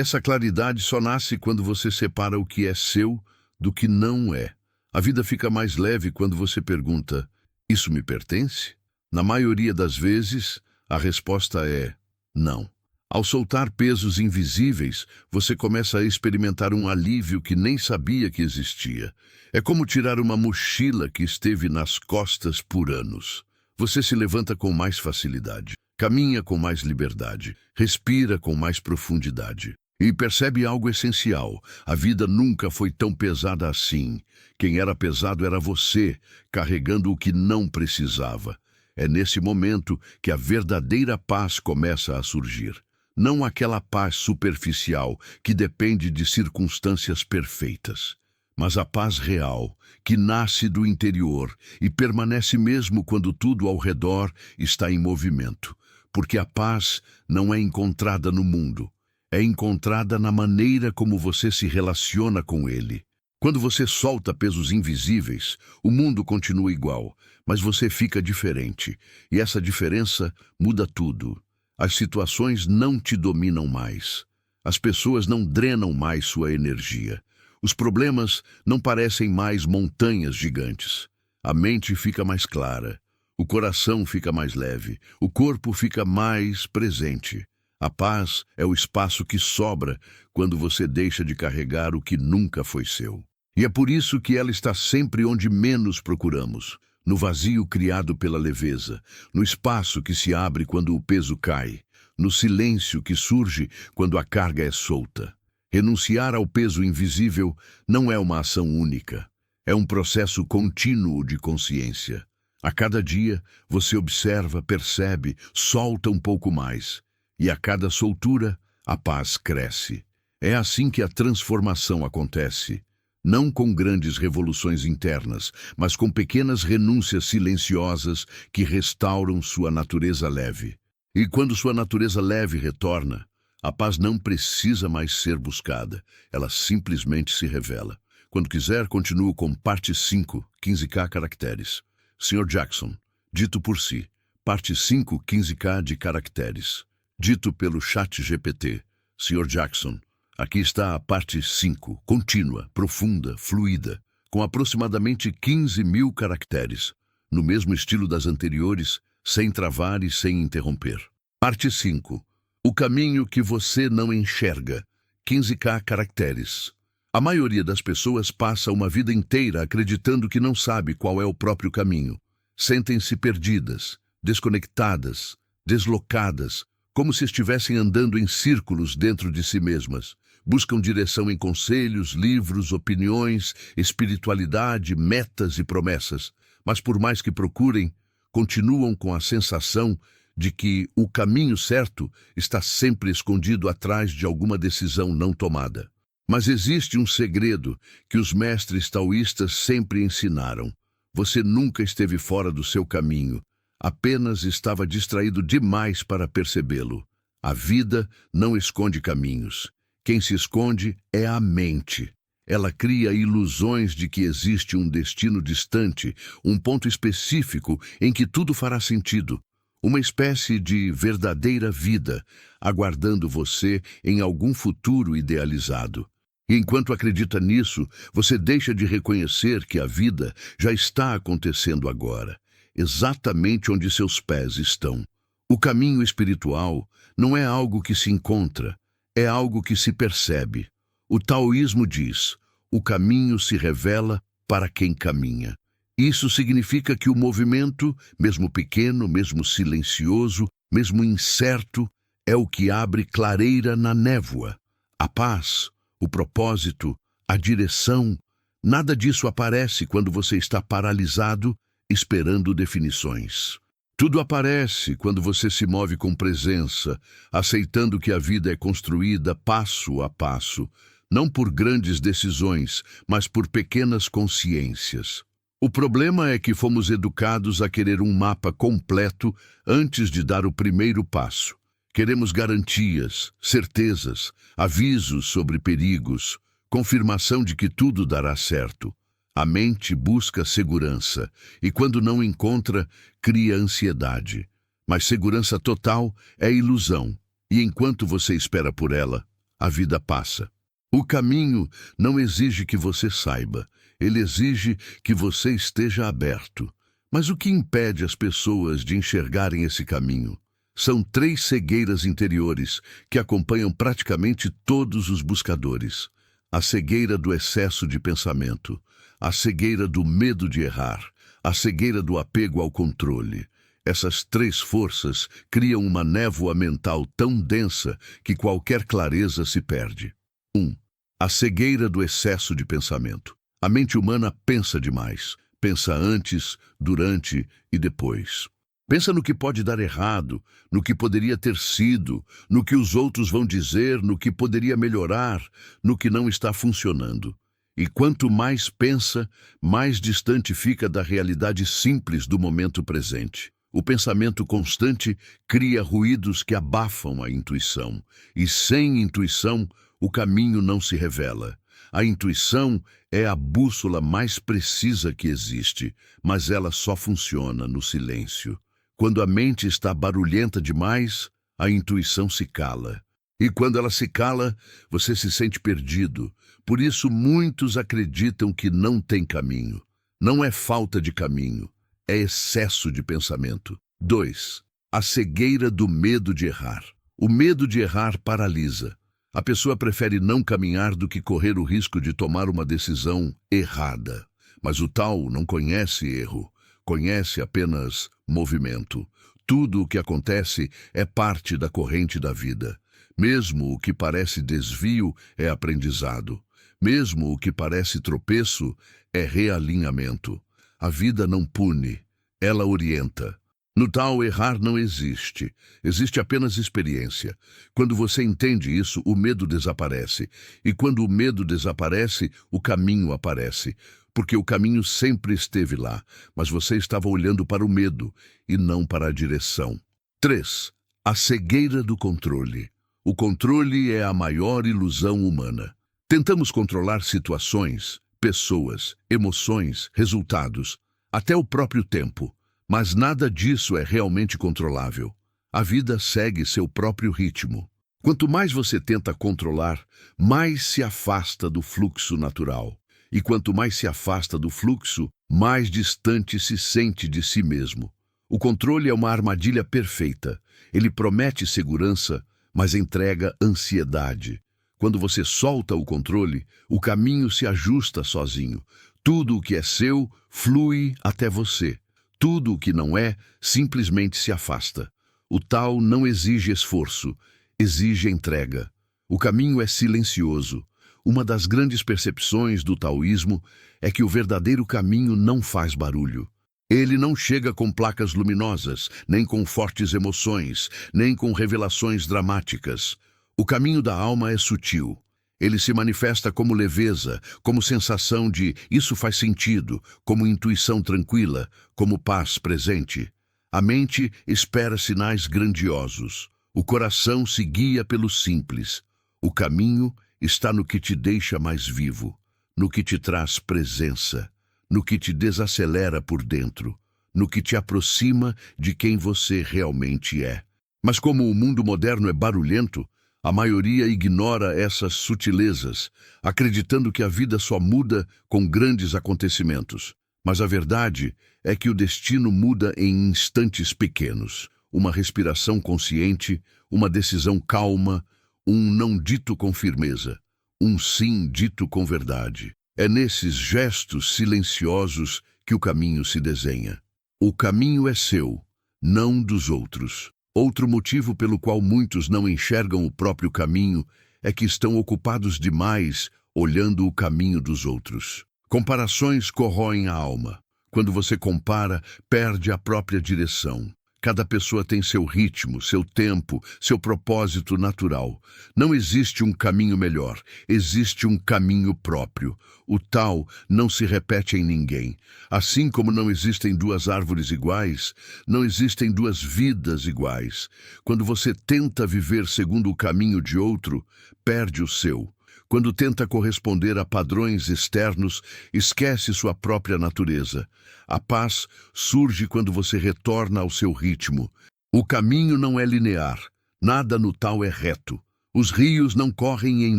essa claridade só nasce quando você separa o que é seu do que não é. A vida fica mais leve quando você pergunta: isso me pertence? Na maioria das vezes, a resposta é não. Ao soltar pesos invisíveis, você começa a experimentar um alívio que nem sabia que existia. É como tirar uma mochila que esteve nas costas por anos. Você se levanta com mais facilidade, caminha com mais liberdade, respira com mais profundidade. E percebe algo essencial: a vida nunca foi tão pesada assim. Quem era pesado era você, carregando o que não precisava. É nesse momento que a verdadeira paz começa a surgir. Não aquela paz superficial que depende de circunstâncias perfeitas, mas a paz real, que nasce do interior e permanece mesmo quando tudo ao redor está em movimento. Porque a paz não é encontrada no mundo, é encontrada na maneira como você se relaciona com ele. Quando você solta pesos invisíveis, o mundo continua igual, mas você fica diferente, e essa diferença muda tudo. As situações não te dominam mais. As pessoas não drenam mais sua energia. Os problemas não parecem mais montanhas gigantes. A mente fica mais clara. O coração fica mais leve. O corpo fica mais presente. A paz é o espaço que sobra quando você deixa de carregar o que nunca foi seu. E é por isso que ela está sempre onde menos procuramos. No vazio criado pela leveza, no espaço que se abre quando o peso cai, no silêncio que surge quando a carga é solta. Renunciar ao peso invisível não é uma ação única, é um processo contínuo de consciência. A cada dia, você observa, percebe, solta um pouco mais, e a cada soltura, a paz cresce. É assim que a transformação acontece. Não com grandes revoluções internas, mas com pequenas renúncias silenciosas que restauram sua natureza leve. E quando sua natureza leve retorna, a paz não precisa mais ser buscada, ela simplesmente se revela. Quando quiser, continuo com parte 5, 15K caracteres. Sr. Jackson, dito por si. Parte 5, 15K de caracteres. Dito pelo ChatGPT. Sr. Jackson, aqui está a parte 5, contínua, profunda, fluida, com aproximadamente 15.000 caracteres, no mesmo estilo das anteriores, sem travar e sem interromper. Parte 5. O caminho que você não enxerga. 15K caracteres. A maioria das pessoas passa uma vida inteira acreditando que não sabe qual é o próprio caminho. Sentem-se perdidas, desconectadas, deslocadas, como se estivessem andando em círculos dentro de si mesmas. Buscam direção em conselhos, livros, opiniões, espiritualidade, metas e promessas. Mas por mais que procurem, continuam com a sensação de que o caminho certo está sempre escondido atrás de alguma decisão não tomada. Mas existe um segredo que os mestres taoístas sempre ensinaram. Você nunca esteve fora do seu caminho, apenas estava distraído demais para percebê-lo. A vida não esconde caminhos. Quem se esconde é a mente. Ela cria ilusões de que existe um destino distante, um ponto específico em que tudo fará sentido. Uma espécie de verdadeira vida, aguardando você em algum futuro idealizado. E enquanto acredita nisso, você deixa de reconhecer que a vida já está acontecendo agora, exatamente onde seus pés estão. O caminho espiritual não é algo que se encontra, é algo que se percebe. O taoísmo diz: o caminho se revela para quem caminha. Isso significa que o movimento, mesmo pequeno, mesmo silencioso, mesmo incerto, é o que abre clareira na névoa. A paz, o propósito, a direção, nada disso aparece quando você está paralisado, esperando definições. Tudo aparece quando você se move com presença, aceitando que a vida é construída passo a passo, não por grandes decisões, mas por pequenas consciências. O problema é que fomos educados a querer um mapa completo antes de dar o primeiro passo. Queremos garantias, certezas, avisos sobre perigos, confirmação de que tudo dará certo. A mente busca segurança e, quando não encontra, cria ansiedade. Mas segurança total é ilusão, e enquanto você espera por ela, a vida passa. O caminho não exige que você saiba, ele exige que você esteja aberto. Mas o que impede as pessoas de enxergarem esse caminho? São 3 cegueiras interiores que acompanham praticamente todos os buscadores. A cegueira do excesso de pensamento, a cegueira do medo de errar, a cegueira do apego ao controle. Essas 3 forças criam uma névoa mental tão densa que qualquer clareza se perde. 1. A cegueira do excesso de pensamento. A mente humana pensa demais. Pensa antes, durante e depois. Pensa no que pode dar errado, no que poderia ter sido, no que os outros vão dizer, no que poderia melhorar, no que não está funcionando. E quanto mais pensa, mais distante fica da realidade simples do momento presente. O pensamento constante cria ruídos que abafam a intuição. E sem intuição, o caminho não se revela. A intuição é a bússola mais precisa que existe, mas ela só funciona no silêncio. Quando a mente está barulhenta demais, a intuição se cala. E quando ela se cala, você se sente perdido. Por isso, muitos acreditam que não tem caminho. Não é falta de caminho, é excesso de pensamento. 2. A cegueira do medo de errar. O medo de errar paralisa. A pessoa prefere não caminhar do que correr o risco de tomar uma decisão errada. Mas o tal não conhece erro, conhece apenas movimento. Tudo o que acontece é parte da corrente da vida. Mesmo o que parece desvio é aprendizado. Mesmo o que parece tropeço é realinhamento. A vida não pune, ela orienta. No tal, errar não existe. Existe apenas experiência. Quando você entende isso, o medo desaparece. E quando o medo desaparece, o caminho aparece. Porque o caminho sempre esteve lá, mas você estava olhando para o medo e não para a direção. 3. A cegueira do controle. O controle é a maior ilusão humana. Tentamos controlar situações, pessoas, emoções, resultados, até o próprio tempo. Mas nada disso é realmente controlável. A vida segue seu próprio ritmo. Quanto mais você tenta controlar, mais se afasta do fluxo natural. E quanto mais se afasta do fluxo, mais distante se sente de si mesmo. O controle é uma armadilha perfeita. Ele promete segurança, mas entrega ansiedade. Quando você solta o controle, o caminho se ajusta sozinho. Tudo o que é seu flui até você. Tudo o que não é, simplesmente se afasta. O tal não exige esforço, exige entrega. O caminho é silencioso. Uma das grandes percepções do taoísmo é que o verdadeiro caminho não faz barulho. Ele não chega com placas luminosas, nem com fortes emoções, nem com revelações dramáticas. O caminho da alma é sutil. Ele se manifesta como leveza, como sensação de isso faz sentido, como intuição tranquila, como paz presente. A mente espera sinais grandiosos. O coração se guia pelo simples. O caminho está no que te deixa mais vivo, no que te traz presença, no que te desacelera por dentro, no que te aproxima de quem você realmente é. Mas como o mundo moderno é barulhento, a maioria ignora essas sutilezas, acreditando que a vida só muda com grandes acontecimentos. Mas a verdade é que o destino muda em instantes pequenos. Uma respiração consciente, uma decisão calma, um não dito com firmeza, um sim dito com verdade. É nesses gestos silenciosos que o caminho se desenha. O caminho é seu, não dos outros. Outro motivo pelo qual muitos não enxergam o próprio caminho é que estão ocupados demais olhando o caminho dos outros. Comparações corroem a alma. Quando você compara, perde a própria direção. Cada pessoa tem seu ritmo, seu tempo, seu propósito natural. Não existe um caminho melhor, existe um caminho próprio. O tal não se repete em ninguém. Assim como não existem duas árvores iguais, não existem duas vidas iguais. Quando você tenta viver segundo o caminho de outro, perde o seu. Quando tenta corresponder a padrões externos, esquece sua própria natureza. A paz surge quando você retorna ao seu ritmo. O caminho não é linear, nada no tal é reto. Os rios não correm em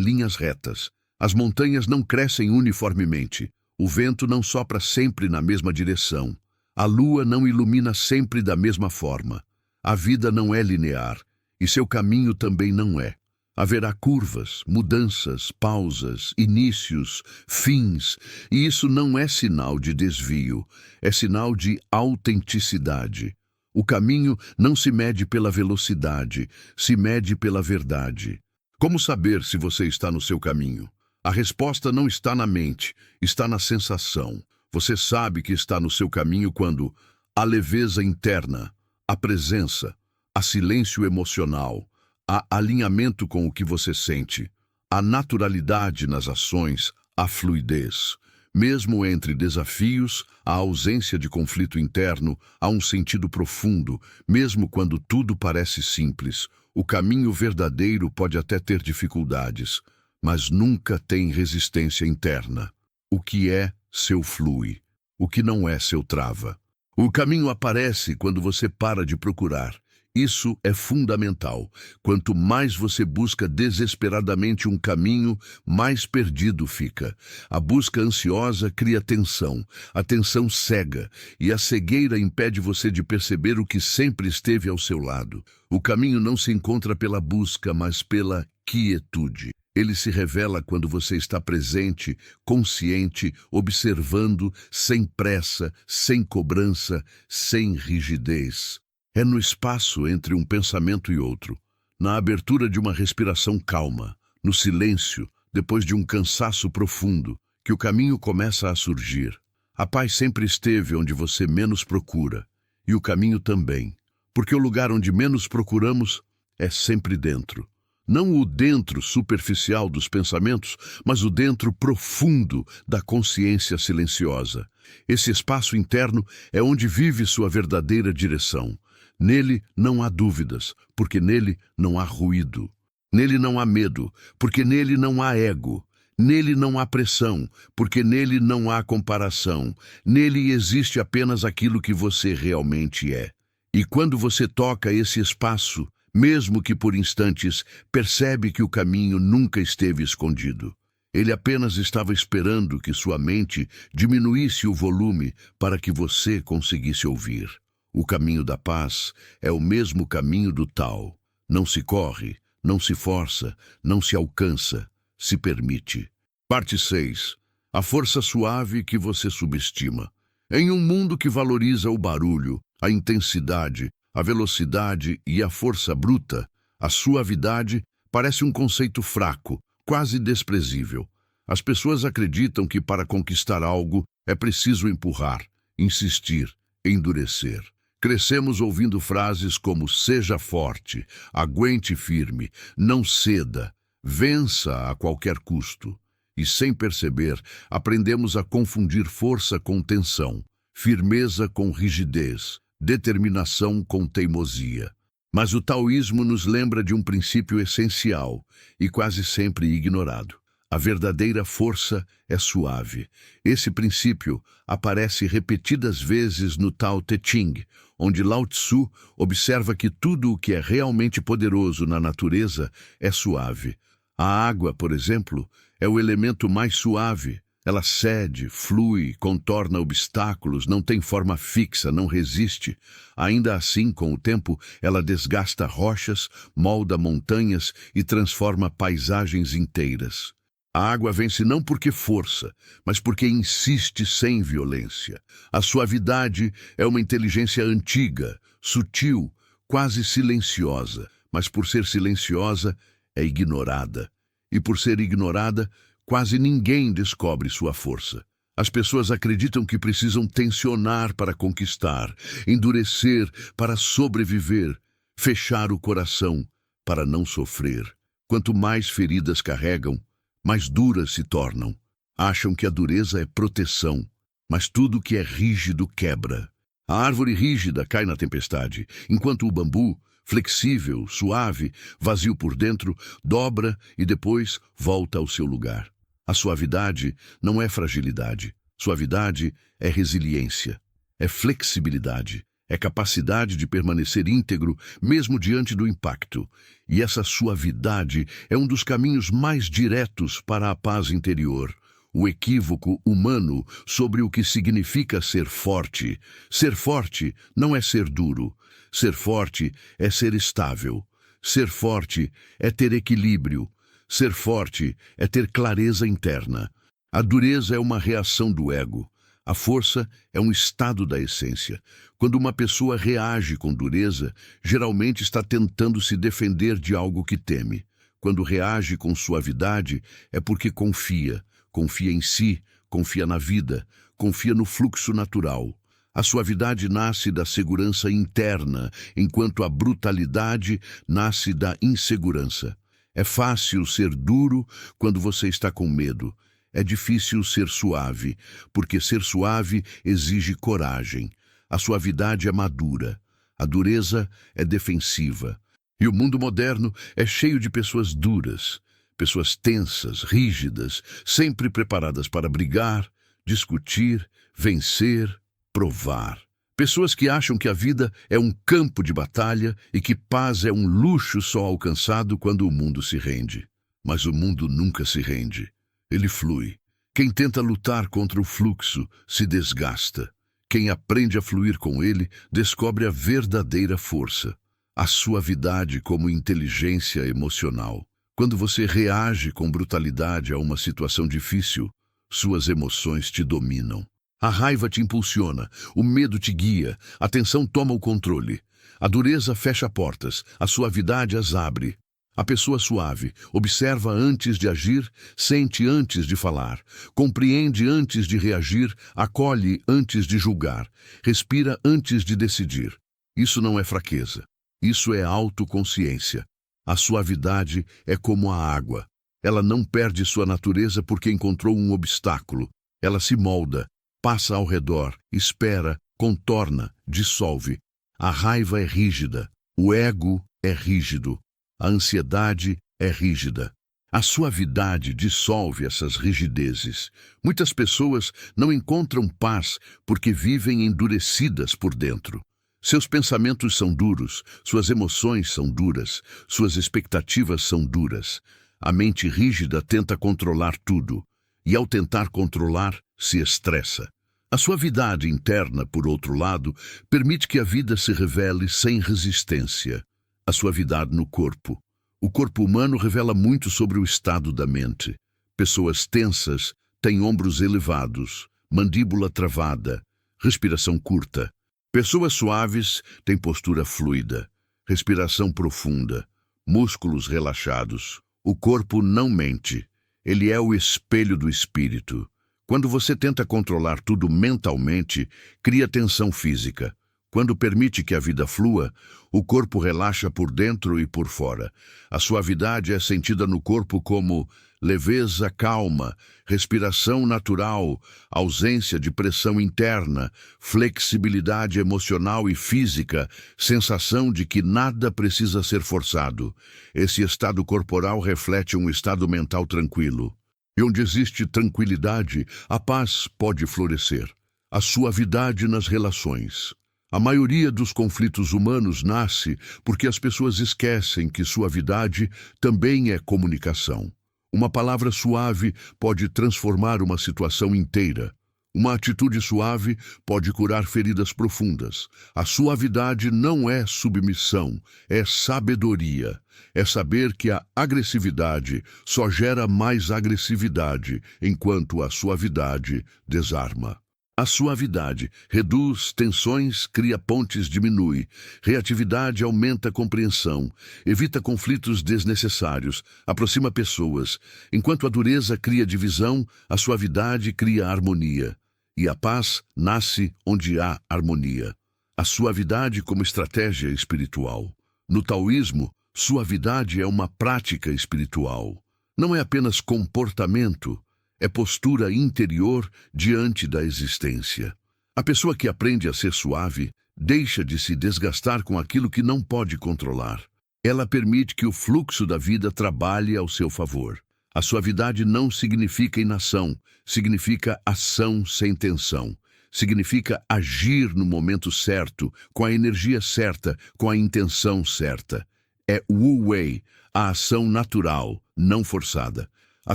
linhas retas. As montanhas não crescem uniformemente. O vento não sopra sempre na mesma direção. A lua não ilumina sempre da mesma forma. A vida não é linear, e seu caminho também não é. Haverá curvas, mudanças, pausas, inícios, fins, e isso não é sinal de desvio, é sinal de autenticidade. O caminho não se mede pela velocidade, se mede pela verdade. Como saber se você está no seu caminho? A resposta não está na mente, está na sensação. Você sabe que está no seu caminho quando há leveza interna, há presença, há silêncio emocional, há alinhamento com o que você sente, há naturalidade nas ações, há fluidez. Mesmo entre desafios, há ausência de conflito interno, há um sentido profundo, mesmo quando tudo parece simples. O caminho verdadeiro pode até ter dificuldades, mas nunca tem resistência interna. O que é, seu flui. O que não é, seu trava. O caminho aparece quando você para de procurar. Isso é fundamental. Quanto mais você busca desesperadamente um caminho, mais perdido fica. A busca ansiosa cria tensão, a tensão cega, e a cegueira impede você de perceber o que sempre esteve ao seu lado. O caminho não se encontra pela busca, mas pela quietude. Ele se revela quando você está presente, consciente, observando, sem pressa, sem cobrança, sem rigidez. É no espaço entre um pensamento e outro, na abertura de uma respiração calma, no silêncio, depois de um cansaço profundo, que o caminho começa a surgir. A paz sempre esteve onde você menos procura, e o caminho também, porque o lugar onde menos procuramos é sempre dentro. Não o dentro superficial dos pensamentos, mas o dentro profundo da consciência silenciosa. Esse espaço interno é onde vive sua verdadeira direção. Nele não há dúvidas, porque nele não há ruído. Nele não há medo, porque nele não há ego. Nele não há pressão, porque nele não há comparação. Nele existe apenas aquilo que você realmente é. E quando você toca esse espaço, mesmo que por instantes, percebe que o caminho nunca esteve escondido. Ele apenas estava esperando que sua mente diminuísse o volume para que você conseguisse ouvir. O caminho da paz é o mesmo caminho do tal. Não se corre, não se força, não se alcança, se permite. Parte 6. A força suave que você subestima. Em um mundo que valoriza o barulho, a intensidade, a velocidade e a força bruta, a suavidade parece um conceito fraco, quase desprezível. As pessoas acreditam que para conquistar algo é preciso empurrar, insistir, endurecer. Crescemos ouvindo frases como seja forte, aguente firme, não ceda, vença a qualquer custo. E sem perceber, aprendemos a confundir força com tensão, firmeza com rigidez, determinação com teimosia. Mas o taoísmo nos lembra de um princípio essencial e quase sempre ignorado. A verdadeira força é suave. Esse princípio aparece repetidas vezes no Tao Te Ching, onde Lao Tzu observa que tudo o que é realmente poderoso na natureza é suave. A água, por exemplo, é o elemento mais suave. Ela cede, flui, contorna obstáculos, não tem forma fixa, não resiste. Ainda assim, com o tempo, ela desgasta rochas, molda montanhas e transforma paisagens inteiras. A água vence não porque força, mas porque insiste sem violência. A suavidade é uma inteligência antiga, sutil, quase silenciosa, mas por ser silenciosa, é ignorada. E por ser ignorada, quase ninguém descobre sua força. As pessoas acreditam que precisam tensionar para conquistar, endurecer para sobreviver, fechar o coração para não sofrer. Quanto mais feridas carregam, mais duras se tornam. Acham que a dureza é proteção, mas tudo que é rígido quebra. A árvore rígida cai na tempestade, enquanto o bambu, flexível, suave, vazio por dentro, dobra e depois volta ao seu lugar. A suavidade não é fragilidade. Suavidade é resiliência, é flexibilidade, é capacidade de permanecer íntegro mesmo diante do impacto. E essa suavidade é um dos caminhos mais diretos para a paz interior. O equívoco humano sobre o que significa ser forte. Ser forte não é ser duro. Ser forte é ser estável. Ser forte é ter equilíbrio. Ser forte é ter clareza interna. A dureza é uma reação do ego. A força é um estado da essência. Quando uma pessoa reage com dureza, geralmente está tentando se defender de algo que teme. Quando reage com suavidade, é porque confia. Confia em si, confia na vida, confia no fluxo natural. A suavidade nasce da segurança interna, enquanto a brutalidade nasce da insegurança. É fácil ser duro quando você está com medo. É difícil ser suave, porque ser suave exige coragem. A suavidade é madura. A dureza é defensiva. E o mundo moderno é cheio de pessoas duras, pessoas tensas, rígidas, sempre preparadas para brigar, discutir, vencer, provar. Pessoas que acham que a vida é um campo de batalha e que paz é um luxo só alcançado quando o mundo se rende. Mas o mundo nunca se rende. Ele flui. Quem tenta lutar contra o fluxo se desgasta. Quem aprende a fluir com ele descobre a verdadeira força. A suavidade como inteligência emocional. Quando você reage com brutalidade a uma situação difícil, suas emoções te dominam. A raiva te impulsiona, o medo te guia, a tensão toma o controle. A dureza fecha portas, a suavidade as abre. A pessoa suave observa antes de agir, sente antes de falar, compreende antes de reagir, acolhe antes de julgar, respira antes de decidir. Isso não é fraqueza, isso é autoconsciência. A suavidade é como a água. Ela não perde sua natureza porque encontrou um obstáculo. Ela se molda, passa ao redor, espera, contorna, dissolve. A raiva é rígida, o ego é rígido, a ansiedade é rígida. A suavidade dissolve essas rigidezes. Muitas pessoas não encontram paz porque vivem endurecidas por dentro. Seus pensamentos são duros, suas emoções são duras, suas expectativas são duras. A mente rígida tenta controlar tudo, e ao tentar controlar, se estressa. A suavidade interna, por outro lado, permite que a vida se revele sem resistência. A suavidade no corpo. O corpo humano revela muito sobre o estado da mente. Pessoas tensas têm ombros elevados, mandíbula travada, respiração curta. Pessoas suaves têm postura fluida, respiração profunda, músculos relaxados. O corpo não mente. Ele é o espelho do espírito. Quando você tenta controlar tudo mentalmente, cria tensão física. Quando permite que a vida flua, o corpo relaxa por dentro e por fora. A suavidade é sentida no corpo como leveza, calma, respiração natural, ausência de pressão interna, flexibilidade emocional e física, sensação de que nada precisa ser forçado. Esse estado corporal reflete um estado mental tranquilo. E onde existe tranquilidade, a paz pode florescer. A suavidade nas relações. A maioria dos conflitos humanos nasce porque as pessoas esquecem que suavidade também é comunicação. Uma palavra suave pode transformar uma situação inteira. Uma atitude suave pode curar feridas profundas. A suavidade não é submissão, é sabedoria. É saber que a agressividade só gera mais agressividade, enquanto a suavidade desarma. A suavidade reduz tensões, cria pontes, diminui. Reatividade aumenta a compreensão, evita conflitos desnecessários, aproxima pessoas. Enquanto a dureza cria divisão, a suavidade cria harmonia. E a paz nasce onde há harmonia. A suavidade como estratégia espiritual. No taoísmo, suavidade é uma prática espiritual. Não é apenas comportamento, é postura interior diante da existência. A pessoa que aprende a ser suave deixa de se desgastar com aquilo que não pode controlar. Ela permite que o fluxo da vida trabalhe ao seu favor. A suavidade não significa inação, significa ação sem tensão. Significa agir no momento certo, com a energia certa, com a intenção certa. É Wu Wei, a ação natural, não forçada. A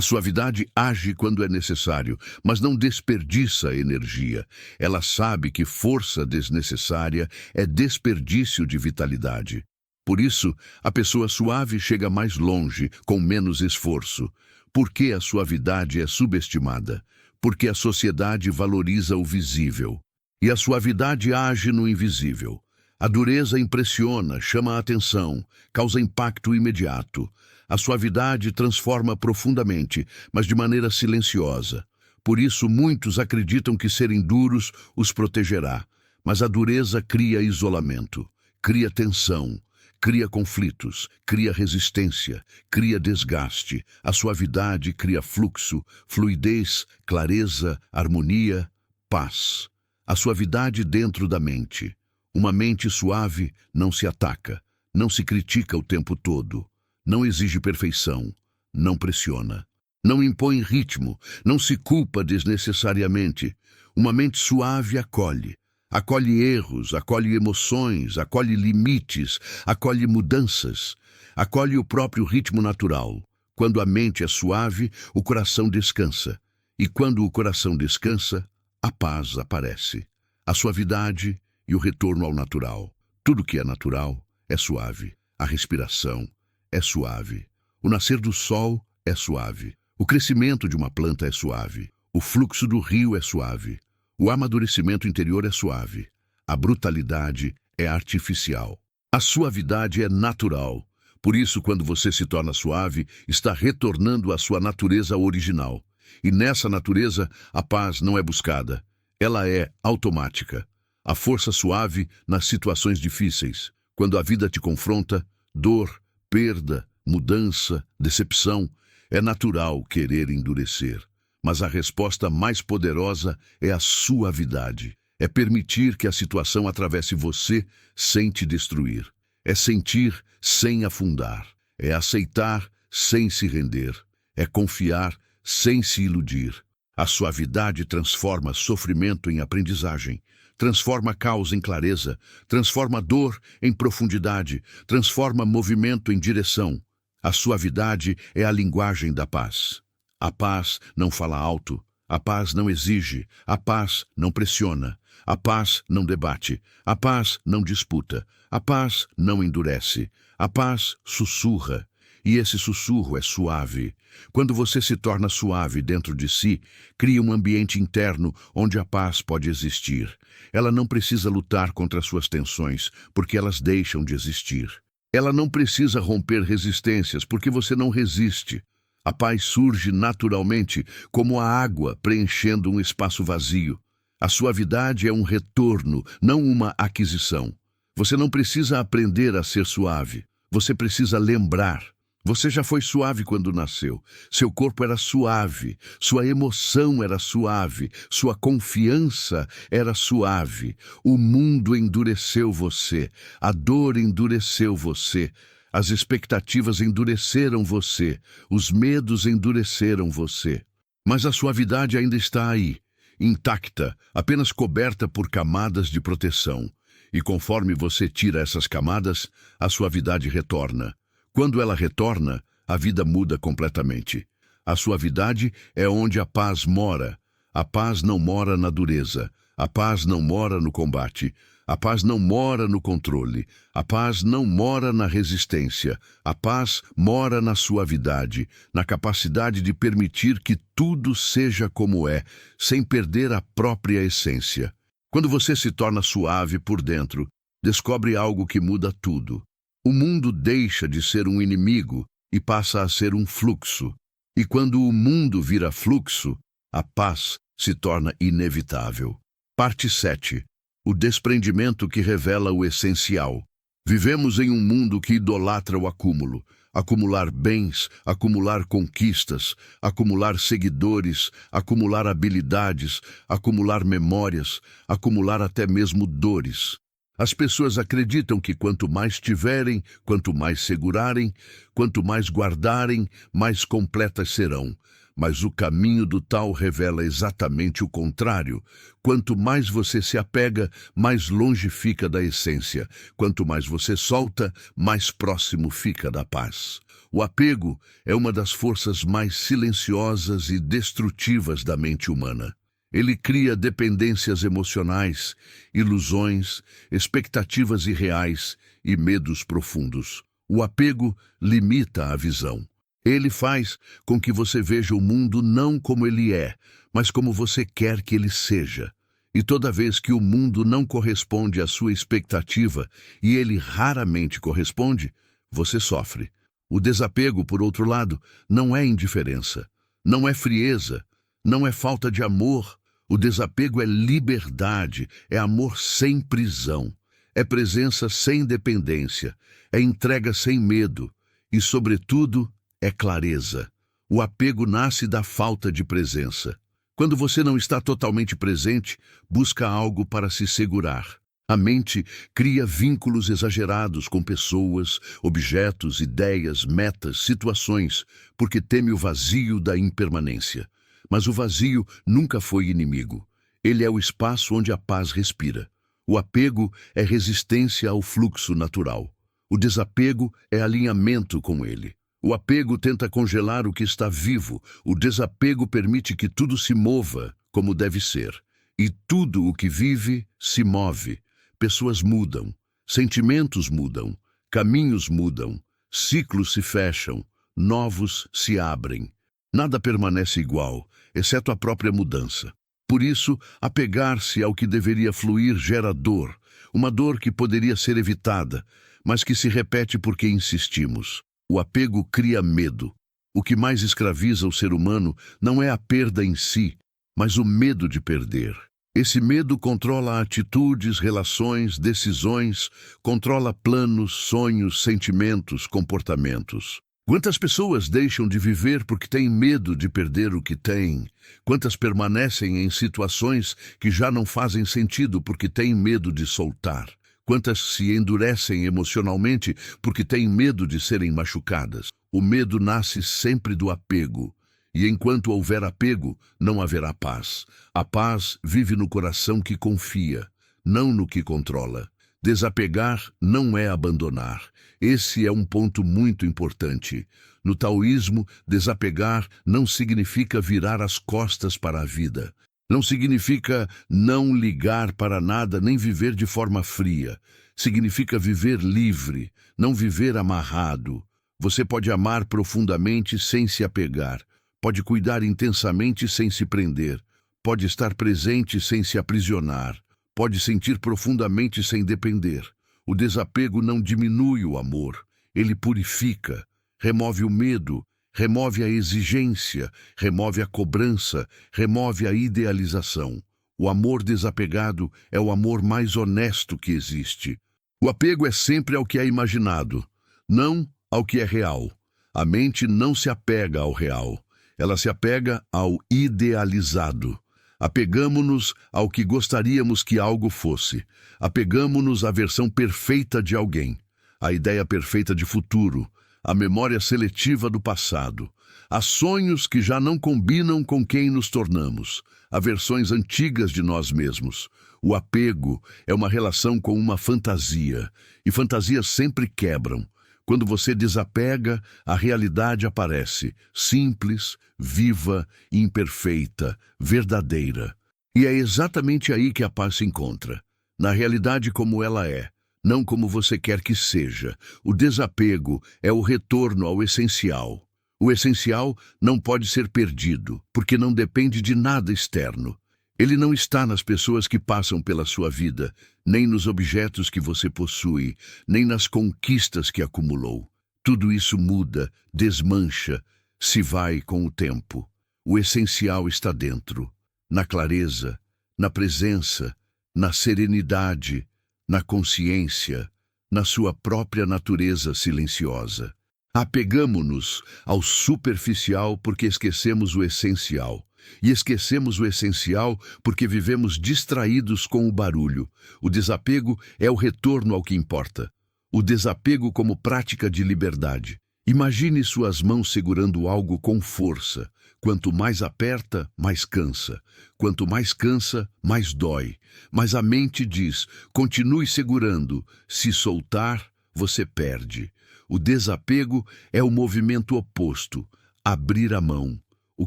suavidade age quando é necessário, mas não desperdiça energia. Ela sabe que força desnecessária é desperdício de vitalidade. Por isso, a pessoa suave chega mais longe, com menos esforço. Por que a suavidade é subestimada? Porque a sociedade valoriza o visível. E a suavidade age no invisível. A dureza impressiona, chama a atenção, causa impacto imediato. A suavidade transforma profundamente, mas de maneira silenciosa. Por isso, muitos acreditam que serem duros os protegerá. Mas a dureza cria isolamento, cria tensão, cria conflitos, cria resistência, cria desgaste. A suavidade cria fluxo, fluidez, clareza, harmonia, paz. A suavidade dentro da mente. Uma mente suave não se ataca, não se critica o tempo todo. Não exige perfeição, não pressiona. Não impõe ritmo, não se culpa desnecessariamente. Uma mente suave acolhe. Acolhe erros, acolhe emoções, acolhe limites, acolhe mudanças. Acolhe o próprio ritmo natural. Quando a mente é suave, o coração descansa. E quando o coração descansa, a paz aparece. A suavidade e o retorno ao natural. Tudo que é natural é suave. A respiração é suave. O nascer do sol é suave. O crescimento de uma planta é suave. O fluxo do rio é suave. O amadurecimento interior é suave. A brutalidade é artificial. A suavidade é natural. Por isso, quando você se torna suave, está retornando à sua natureza original. E nessa natureza, a paz não é buscada. Ela é automática. A força suave nas situações difíceis. Quando a vida te confronta, dor, perda, mudança, decepção, é natural querer endurecer. Mas a resposta mais poderosa é a suavidade. É permitir que a situação atravesse você sem te destruir. É sentir sem afundar. É aceitar sem se render. É confiar sem se iludir. A suavidade transforma sofrimento em aprendizagem. Transforma causa em clareza, transforma dor em profundidade, transforma movimento em direção. A suavidade é a linguagem da paz. A paz não fala alto, a paz não exige, a paz não pressiona, a paz não debate, a paz não disputa, a paz não endurece, a paz sussurra. E esse sussurro é suave. Quando você se torna suave dentro de si, cria um ambiente interno onde a paz pode existir. Ela não precisa lutar contra suas tensões, porque elas deixam de existir. Ela não precisa romper resistências, porque você não resiste. A paz surge naturalmente, como a água preenchendo um espaço vazio. A suavidade é um retorno, não uma aquisição. Você não precisa aprender a ser suave. Você precisa lembrar. Você já foi suave quando nasceu. Seu corpo era suave, sua emoção era suave, sua confiança era suave. O mundo endureceu você, a dor endureceu você, as expectativas endureceram você, os medos endureceram você. Mas a suavidade ainda está aí, intacta, apenas coberta por camadas de proteção. E conforme você tira essas camadas, a suavidade retorna. Quando ela retorna, a vida muda completamente. A suavidade é onde a paz mora. A paz não mora na dureza. A paz não mora no combate. A paz não mora no controle. A paz não mora na resistência. A paz mora na suavidade, na capacidade de permitir que tudo seja como é, sem perder a própria essência. Quando você se torna suave por dentro, descobre algo que muda tudo. O mundo deixa de ser um inimigo e passa a ser um fluxo. E quando o mundo vira fluxo, a paz se torna inevitável. Parte 7. O desprendimento que revela o essencial. Vivemos em um mundo que idolatra o acúmulo. Acumular bens, acumular conquistas, acumular seguidores, acumular habilidades, acumular memórias, acumular até mesmo dores. As pessoas acreditam que quanto mais tiverem, quanto mais segurarem, quanto mais guardarem, mais completas serão. Mas o caminho do tal revela exatamente o contrário. Quanto mais você se apega, mais longe fica da essência. Quanto mais você solta, mais próximo fica da paz. O apego é uma das forças mais silenciosas e destrutivas da mente humana. Ele cria dependências emocionais, ilusões, expectativas irreais e medos profundos. O apego limita a visão. Ele faz com que você veja o mundo não como ele é, mas como você quer que ele seja. E toda vez que o mundo não corresponde à sua expectativa, e ele raramente corresponde, você sofre. O desapego, por outro lado, não é indiferença, não é frieza, não é falta de amor. O desapego é liberdade, é amor sem prisão, é presença sem dependência, é entrega sem medo e, sobretudo, é clareza. O apego nasce da falta de presença. Quando você não está totalmente presente, busca algo para se segurar. A mente cria vínculos exagerados com pessoas, objetos, ideias, metas, situações, porque teme o vazio da impermanência. Mas o vazio nunca foi inimigo. Ele é o espaço onde a paz respira. O apego é resistência ao fluxo natural. O desapego é alinhamento com ele. O apego tenta congelar o que está vivo. O desapego permite que tudo se mova como deve ser. E tudo o que vive se move. Pessoas mudam, sentimentos mudam, caminhos mudam, ciclos se fecham, novos se abrem. Nada permanece igual, exceto a própria mudança. Por isso, apegar-se ao que deveria fluir gera dor, uma dor que poderia ser evitada, mas que se repete porque insistimos. O apego cria medo. O que mais escraviza o ser humano não é a perda em si, mas o medo de perder. Esse medo controla atitudes, relações, decisões, controla planos, sonhos, sentimentos, comportamentos. Quantas pessoas deixam de viver porque têm medo de perder o que têm? Quantas permanecem em situações que já não fazem sentido porque têm medo de soltar? Quantas se endurecem emocionalmente porque têm medo de serem machucadas? O medo nasce sempre do apego. E enquanto houver apego, não haverá paz. A paz vive no coração que confia, não no que controla. Desapegar não é abandonar. Esse é um ponto muito importante. No taoísmo, desapegar não significa virar as costas para a vida. Não significa não ligar para nada nem viver de forma fria. Significa viver livre, não viver amarrado. Você pode amar profundamente sem se apegar. Pode cuidar intensamente sem se prender. Pode estar presente sem se aprisionar. Pode sentir profundamente sem depender. O desapego não diminui o amor. Ele purifica, remove o medo, remove a exigência, remove a cobrança, remove a idealização. O amor desapegado é o amor mais honesto que existe. O apego é sempre ao que é imaginado, não ao que é real. A mente não se apega ao real. Ela se apega ao idealizado. Apegamo-nos ao que gostaríamos que algo fosse. Apegamo-nos à versão perfeita de alguém, à ideia perfeita de futuro, à memória seletiva do passado, a sonhos que já não combinam com quem nos tornamos, a versões antigas de nós mesmos. O apego é uma relação com uma fantasia, e fantasias sempre quebram. Quando você desapega, a realidade aparece, simples, viva, imperfeita, verdadeira. E é exatamente aí que a paz se encontra. na realidade como ela é, não como você quer que seja. O desapego é o retorno ao essencial. O essencial não pode ser perdido, porque não depende de nada externo. Ele não está nas pessoas que passam pela sua vida, nem nos objetos que você possui, nem nas conquistas que acumulou. Tudo isso muda, desmancha, se vai com o tempo. O essencial está dentro, na clareza, na presença, na serenidade, na consciência, na sua própria natureza silenciosa. Apegamo-nos ao superficial porque esquecemos o essencial. E esquecemos o essencial porque vivemos distraídos com o barulho. O desapego é o retorno ao que importa. O desapego como prática de liberdade. Imagine suas mãos segurando algo com força. Quanto mais aperta, mais cansa. Quanto mais cansa, mais dói. Mas a mente diz, continue segurando. Se soltar, você perde. O desapego é o movimento oposto. Abrir a mão. O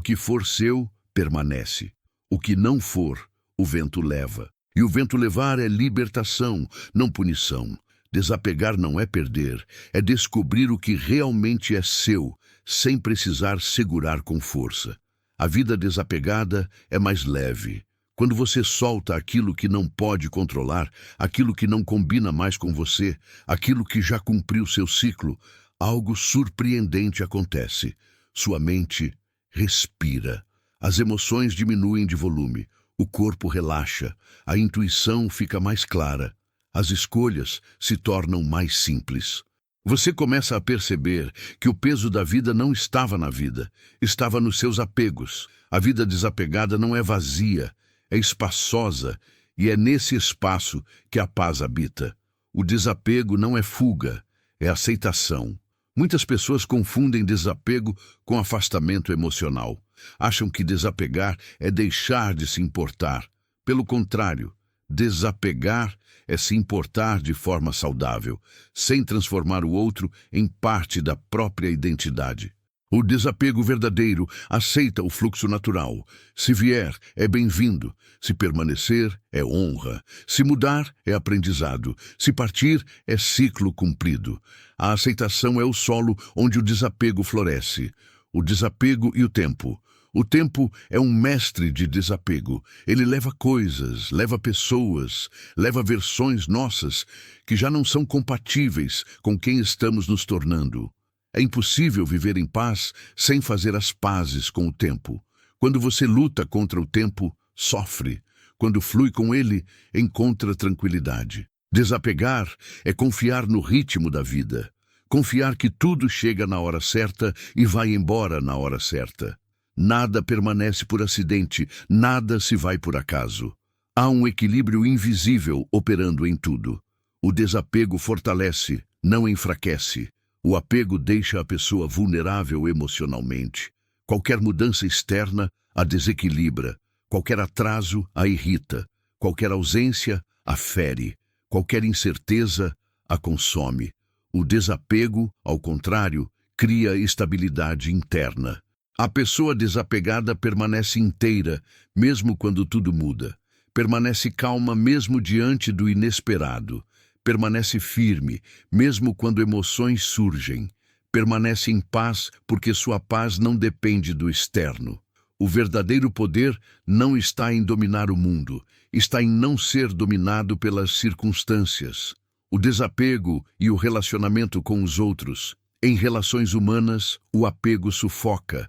que for seu, permanece. O que não for, o vento leva. E o vento levar é libertação, não punição. Desapegar não é perder, é descobrir o que realmente é seu, sem precisar segurar com força. A vida desapegada é mais leve. Quando você solta aquilo que não pode controlar, aquilo que não combina mais com você, aquilo que já cumpriu seu ciclo, algo surpreendente acontece. Sua mente respira. As emoções diminuem de volume, o corpo relaxa, a intuição fica mais clara, as escolhas se tornam mais simples. Você começa a perceber que o peso da vida não estava na vida, estava nos seus apegos. A vida desapegada não é vazia, é espaçosa, e é nesse espaço que a paz habita. O desapego não é fuga, é aceitação. Muitas pessoas confundem desapego com afastamento emocional. Acham que desapegar é deixar de se importar. Pelo contrário, desapegar é se importar de forma saudável, sem transformar o outro em parte da própria identidade. O desapego verdadeiro aceita o fluxo natural. Se vier, é bem-vindo. Se permanecer, é honra. Se mudar, é aprendizado. Se partir, é ciclo cumprido. A aceitação é o solo onde o desapego floresce. O desapego e o tempo. O tempo é um mestre de desapego. Ele leva coisas, leva pessoas, leva versões nossas que já não são compatíveis com quem estamos nos tornando. É impossível viver em paz sem fazer as pazes com o tempo. Quando você luta contra o tempo, sofre. Quando flui com ele, encontra tranquilidade. Desapegar é confiar no ritmo da vida. Confiar que tudo chega na hora certa e vai embora na hora certa. Nada permanece por acidente, nada se vai por acaso. Há um equilíbrio invisível operando em tudo. O desapego fortalece, não enfraquece. O apego deixa a pessoa vulnerável emocionalmente. Qualquer mudança externa a desequilibra. Qualquer atraso a irrita. Qualquer ausência a fere. Qualquer incerteza a consome. O desapego, ao contrário, cria estabilidade interna. A pessoa desapegada permanece inteira, mesmo quando tudo muda. Permanece calma mesmo diante do inesperado. Permanece firme, mesmo quando emoções surgem. Permanece em paz porque sua paz não depende do externo. O verdadeiro poder não está em dominar o mundo, está em não ser dominado pelas circunstâncias. O desapego e o relacionamento com os outros. Em relações humanas, o apego sufoca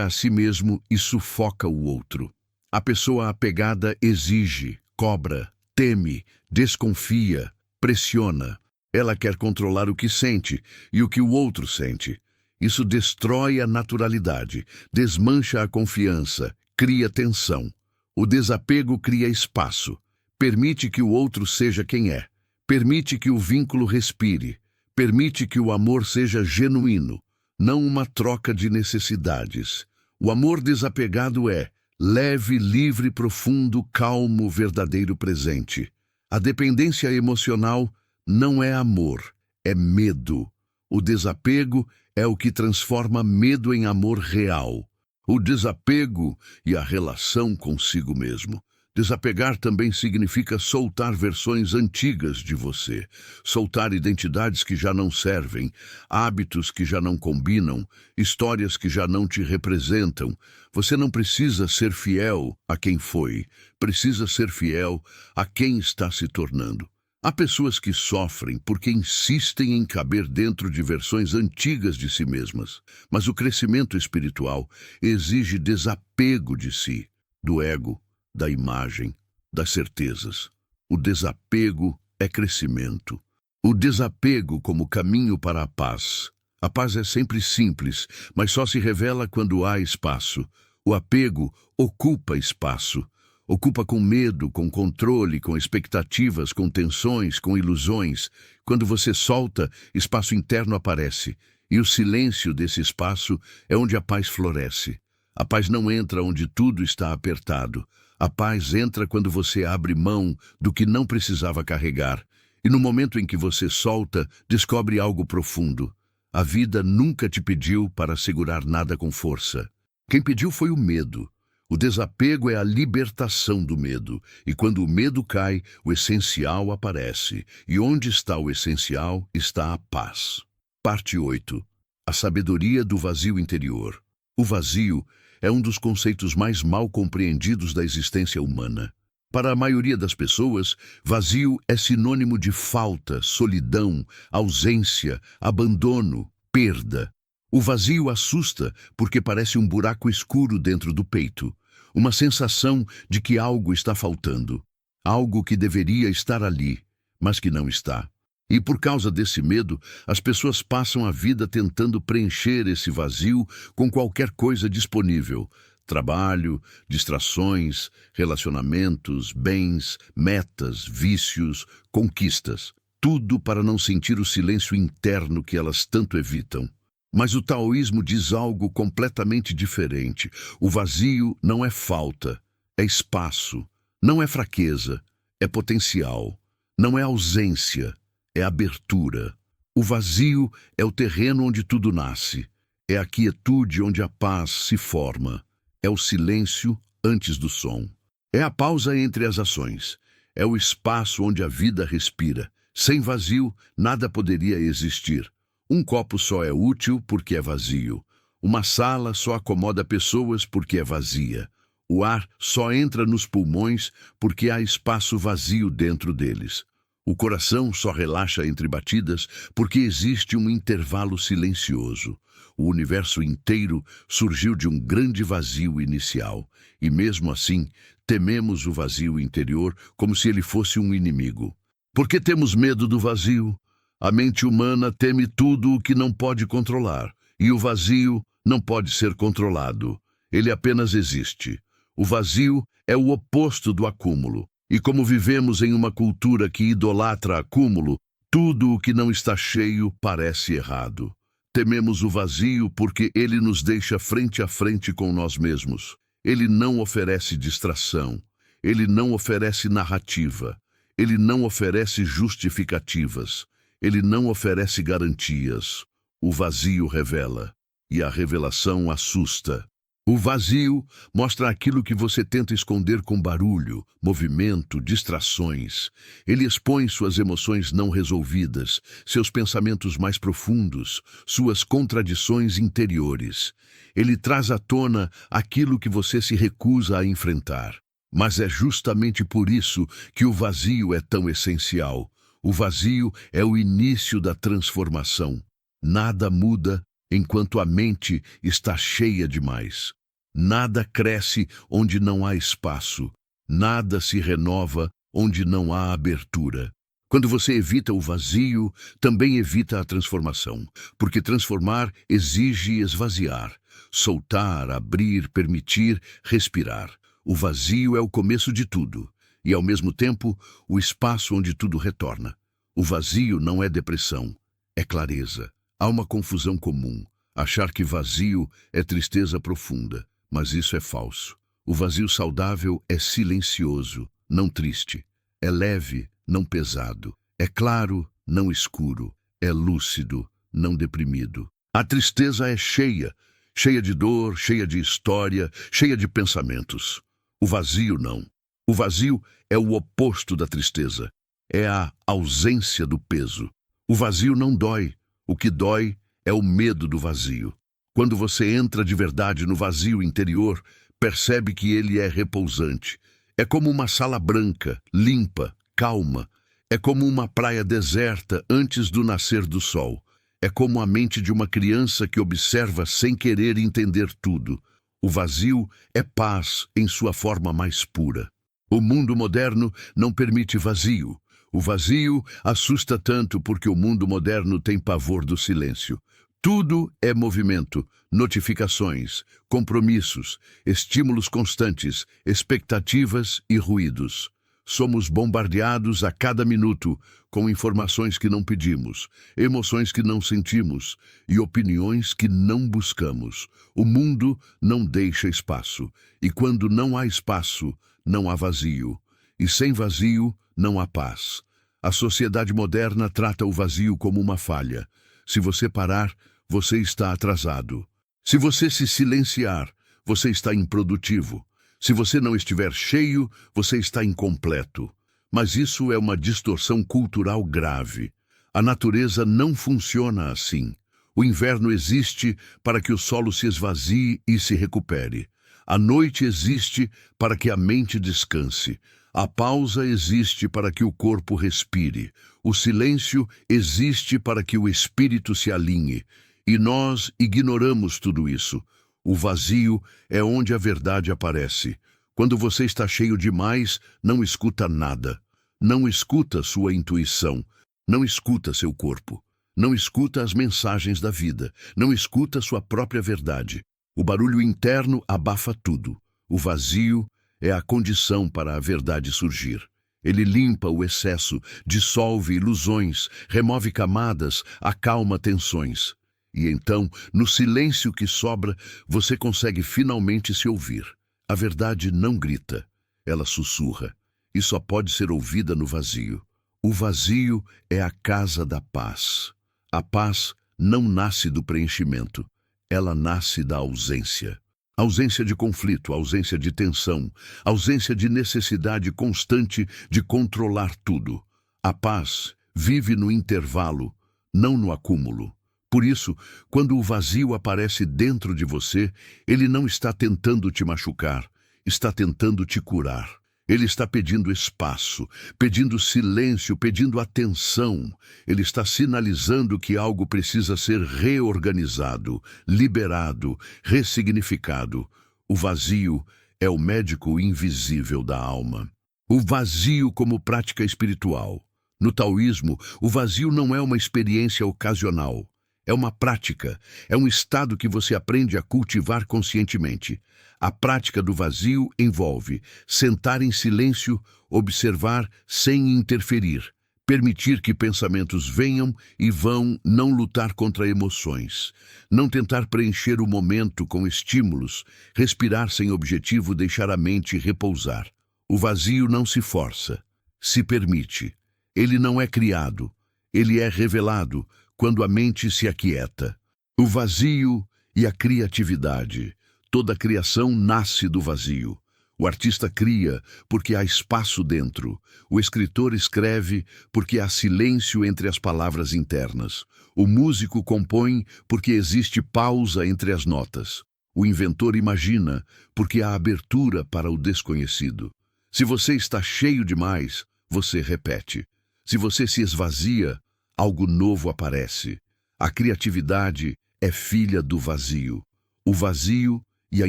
a si mesmo e sufoca o outro. A pessoa apegada exige, cobra, teme, desconfia, pressiona. Ela quer controlar o que sente e o que o outro sente. Isso destrói a naturalidade, desmancha a confiança, cria tensão. O desapego cria espaço, permite que o outro seja quem é, permite que o vínculo respire, permite que o amor seja genuíno, não uma troca de necessidades. O amor desapegado é leve, livre, profundo, calmo, verdadeiro presente. A dependência emocional não é amor, é medo. O desapego é o que transforma medo em amor real. O desapego e a relação consigo mesmo. Desapegar também significa soltar versões antigas de você, soltar identidades que já não servem, hábitos que já não combinam, histórias que já não te representam. Você não precisa ser fiel a quem foi, precisa ser fiel a quem está se tornando. Há pessoas que sofrem porque insistem em caber dentro de versões antigas de si mesmas, mas o crescimento espiritual exige desapego de si, do ego, da imagem, das certezas. O desapego é crescimento. O desapego como caminho para a paz. A paz é sempre simples, mas só se revela quando há espaço. O apego ocupa espaço. Ocupa com medo, com controle, com expectativas, com tensões, com ilusões. Quando você solta, espaço interno aparece. E o silêncio desse espaço é onde a paz floresce. A paz não entra onde tudo está apertado. A paz entra quando você abre mão do que não precisava carregar. E no momento em que você solta, descobre algo profundo. A vida nunca te pediu para segurar nada com força. Quem pediu foi o medo. O desapego é a libertação do medo. E quando o medo cai, o essencial aparece. E onde está o essencial, está a paz. Parte 8. A sabedoria do vazio interior. O vazio é um dos conceitos mais mal compreendidos da existência humana. Para a maioria das pessoas, vazio é sinônimo de falta, solidão, ausência, abandono, perda. O vazio assusta porque parece um buraco escuro dentro do peito, uma sensação de que algo está faltando, algo que deveria estar ali, mas que não está. E por causa desse medo, as pessoas passam a vida tentando preencher esse vazio com qualquer coisa disponível. Trabalho, distrações, relacionamentos, bens, metas, vícios, conquistas. Tudo para não sentir o silêncio interno que elas tanto evitam. Mas o taoísmo diz algo completamente diferente. O vazio não é falta, é espaço. Não é fraqueza, é potencial. Não é ausência, é abertura. O vazio é o terreno onde tudo nasce. É a quietude onde a paz se forma. É o silêncio antes do som. É a pausa entre as ações. É o espaço onde a vida respira. Sem vazio, nada poderia existir. Um copo só é útil porque é vazio. Uma sala só acomoda pessoas porque é vazia. O ar só entra nos pulmões porque há espaço vazio dentro deles. O coração só relaxa entre batidas porque existe um intervalo silencioso. O universo inteiro surgiu de um grande vazio inicial. E mesmo assim, tememos o vazio interior como se ele fosse um inimigo. Por que temos medo do vazio? A mente humana teme tudo o que não pode controlar. E o vazio não pode ser controlado. Ele apenas existe. O vazio é o oposto do acúmulo. E como vivemos em uma cultura que idolatra acúmulo, tudo o que não está cheio parece errado. Tememos o vazio porque ele nos deixa frente a frente com nós mesmos. Ele não oferece distração. Ele não oferece narrativa. Ele não oferece justificativas. Ele não oferece garantias. O vazio revela, e a revelação assusta. O vazio mostra aquilo que você tenta esconder com barulho, movimento, distrações. Ele expõe suas emoções não resolvidas, seus pensamentos mais profundos, suas contradições interiores. Ele traz à tona aquilo que você se recusa a enfrentar. Mas é justamente por isso que o vazio é tão essencial. O vazio é o início da transformação. Nada muda enquanto a mente está cheia demais. Nada cresce onde não há espaço. Nada se renova onde não há abertura. Quando você evita o vazio, também evita a transformação, porque transformar exige esvaziar, soltar, abrir, permitir, respirar. O vazio é o começo de tudo, e ao mesmo tempo, o espaço onde tudo retorna. O vazio não é depressão, é clareza. Há uma confusão comum. Achar que vazio é tristeza profunda, mas isso é falso. O vazio saudável é silencioso, não triste. É leve, não pesado. É claro, não escuro. É lúcido, não deprimido. A tristeza é cheia, cheia de dor, cheia de história, cheia de pensamentos. O vazio não. O vazio é o oposto da tristeza. É a ausência do peso. O vazio não dói. O que dói é o medo do vazio. Quando você entra de verdade no vazio interior, percebe que ele é repousante. É como uma sala branca, limpa, calma. É como uma praia deserta antes do nascer do sol. É como a mente de uma criança que observa sem querer entender tudo. O vazio é paz em sua forma mais pura. O mundo moderno não permite vazio. O vazio assusta tanto porque o mundo moderno tem pavor do silêncio. Tudo é movimento, notificações, compromissos, estímulos constantes, expectativas e ruídos. Somos bombardeados a cada minuto com informações que não pedimos, emoções que não sentimos e opiniões que não buscamos. O mundo não deixa espaço, e quando não há espaço, não há vazio. E sem vazio, não há paz. A sociedade moderna trata o vazio como uma falha. Se você parar, você está atrasado. Se você se silenciar, você está improdutivo. Se você não estiver cheio, você está incompleto. Mas isso é uma distorção cultural grave. A natureza não funciona assim. O inverno existe para que o solo se esvazie e se recupere. A noite existe para que a mente descanse. A pausa existe para que o corpo respire. O silêncio existe para que o espírito se alinhe. E nós ignoramos tudo isso. O vazio é onde a verdade aparece. Quando você está cheio demais, não escuta nada. Não escuta sua intuição. Não escuta seu corpo. Não escuta as mensagens da vida. Não escuta sua própria verdade. O barulho interno abafa tudo. O vazio é a condição para a verdade surgir. Ele limpa o excesso, dissolve ilusões, remove camadas, acalma tensões. E então, no silêncio que sobra, você consegue finalmente se ouvir. A verdade não grita, ela sussurra, e só pode ser ouvida no vazio. O vazio é a casa da paz. A paz não nasce do preenchimento, ela nasce da ausência. Ausência de conflito, ausência de tensão, ausência de necessidade constante de controlar tudo. A paz vive no intervalo, não no acúmulo. Por isso, quando o vazio aparece dentro de você, ele não está tentando te machucar, está tentando te curar. Ele está pedindo espaço, pedindo silêncio, pedindo atenção. Ele está sinalizando que algo precisa ser reorganizado, liberado, ressignificado. O vazio é o médico invisível da alma. O vazio como prática espiritual. No taoísmo, o vazio não é uma experiência ocasional. É uma prática, é um estado que você aprende a cultivar conscientemente. A prática do vazio envolve sentar em silêncio, observar sem interferir, permitir que pensamentos venham e vão, não lutar contra emoções, não tentar preencher o momento com estímulos, respirar sem objetivo, deixar a mente repousar. O vazio não se força, se permite. Ele não é criado, ele é revelado quando a mente se aquieta. O vazio e a criatividade. Toda criação nasce do vazio. O artista cria porque há espaço dentro. O escritor escreve porque há silêncio entre as palavras internas. O músico compõe porque existe pausa entre as notas. O inventor imagina porque há abertura para o desconhecido. Se você está cheio demais, você repete. Se você se esvazia, algo novo aparece. A criatividade é filha do vazio. O vazio e a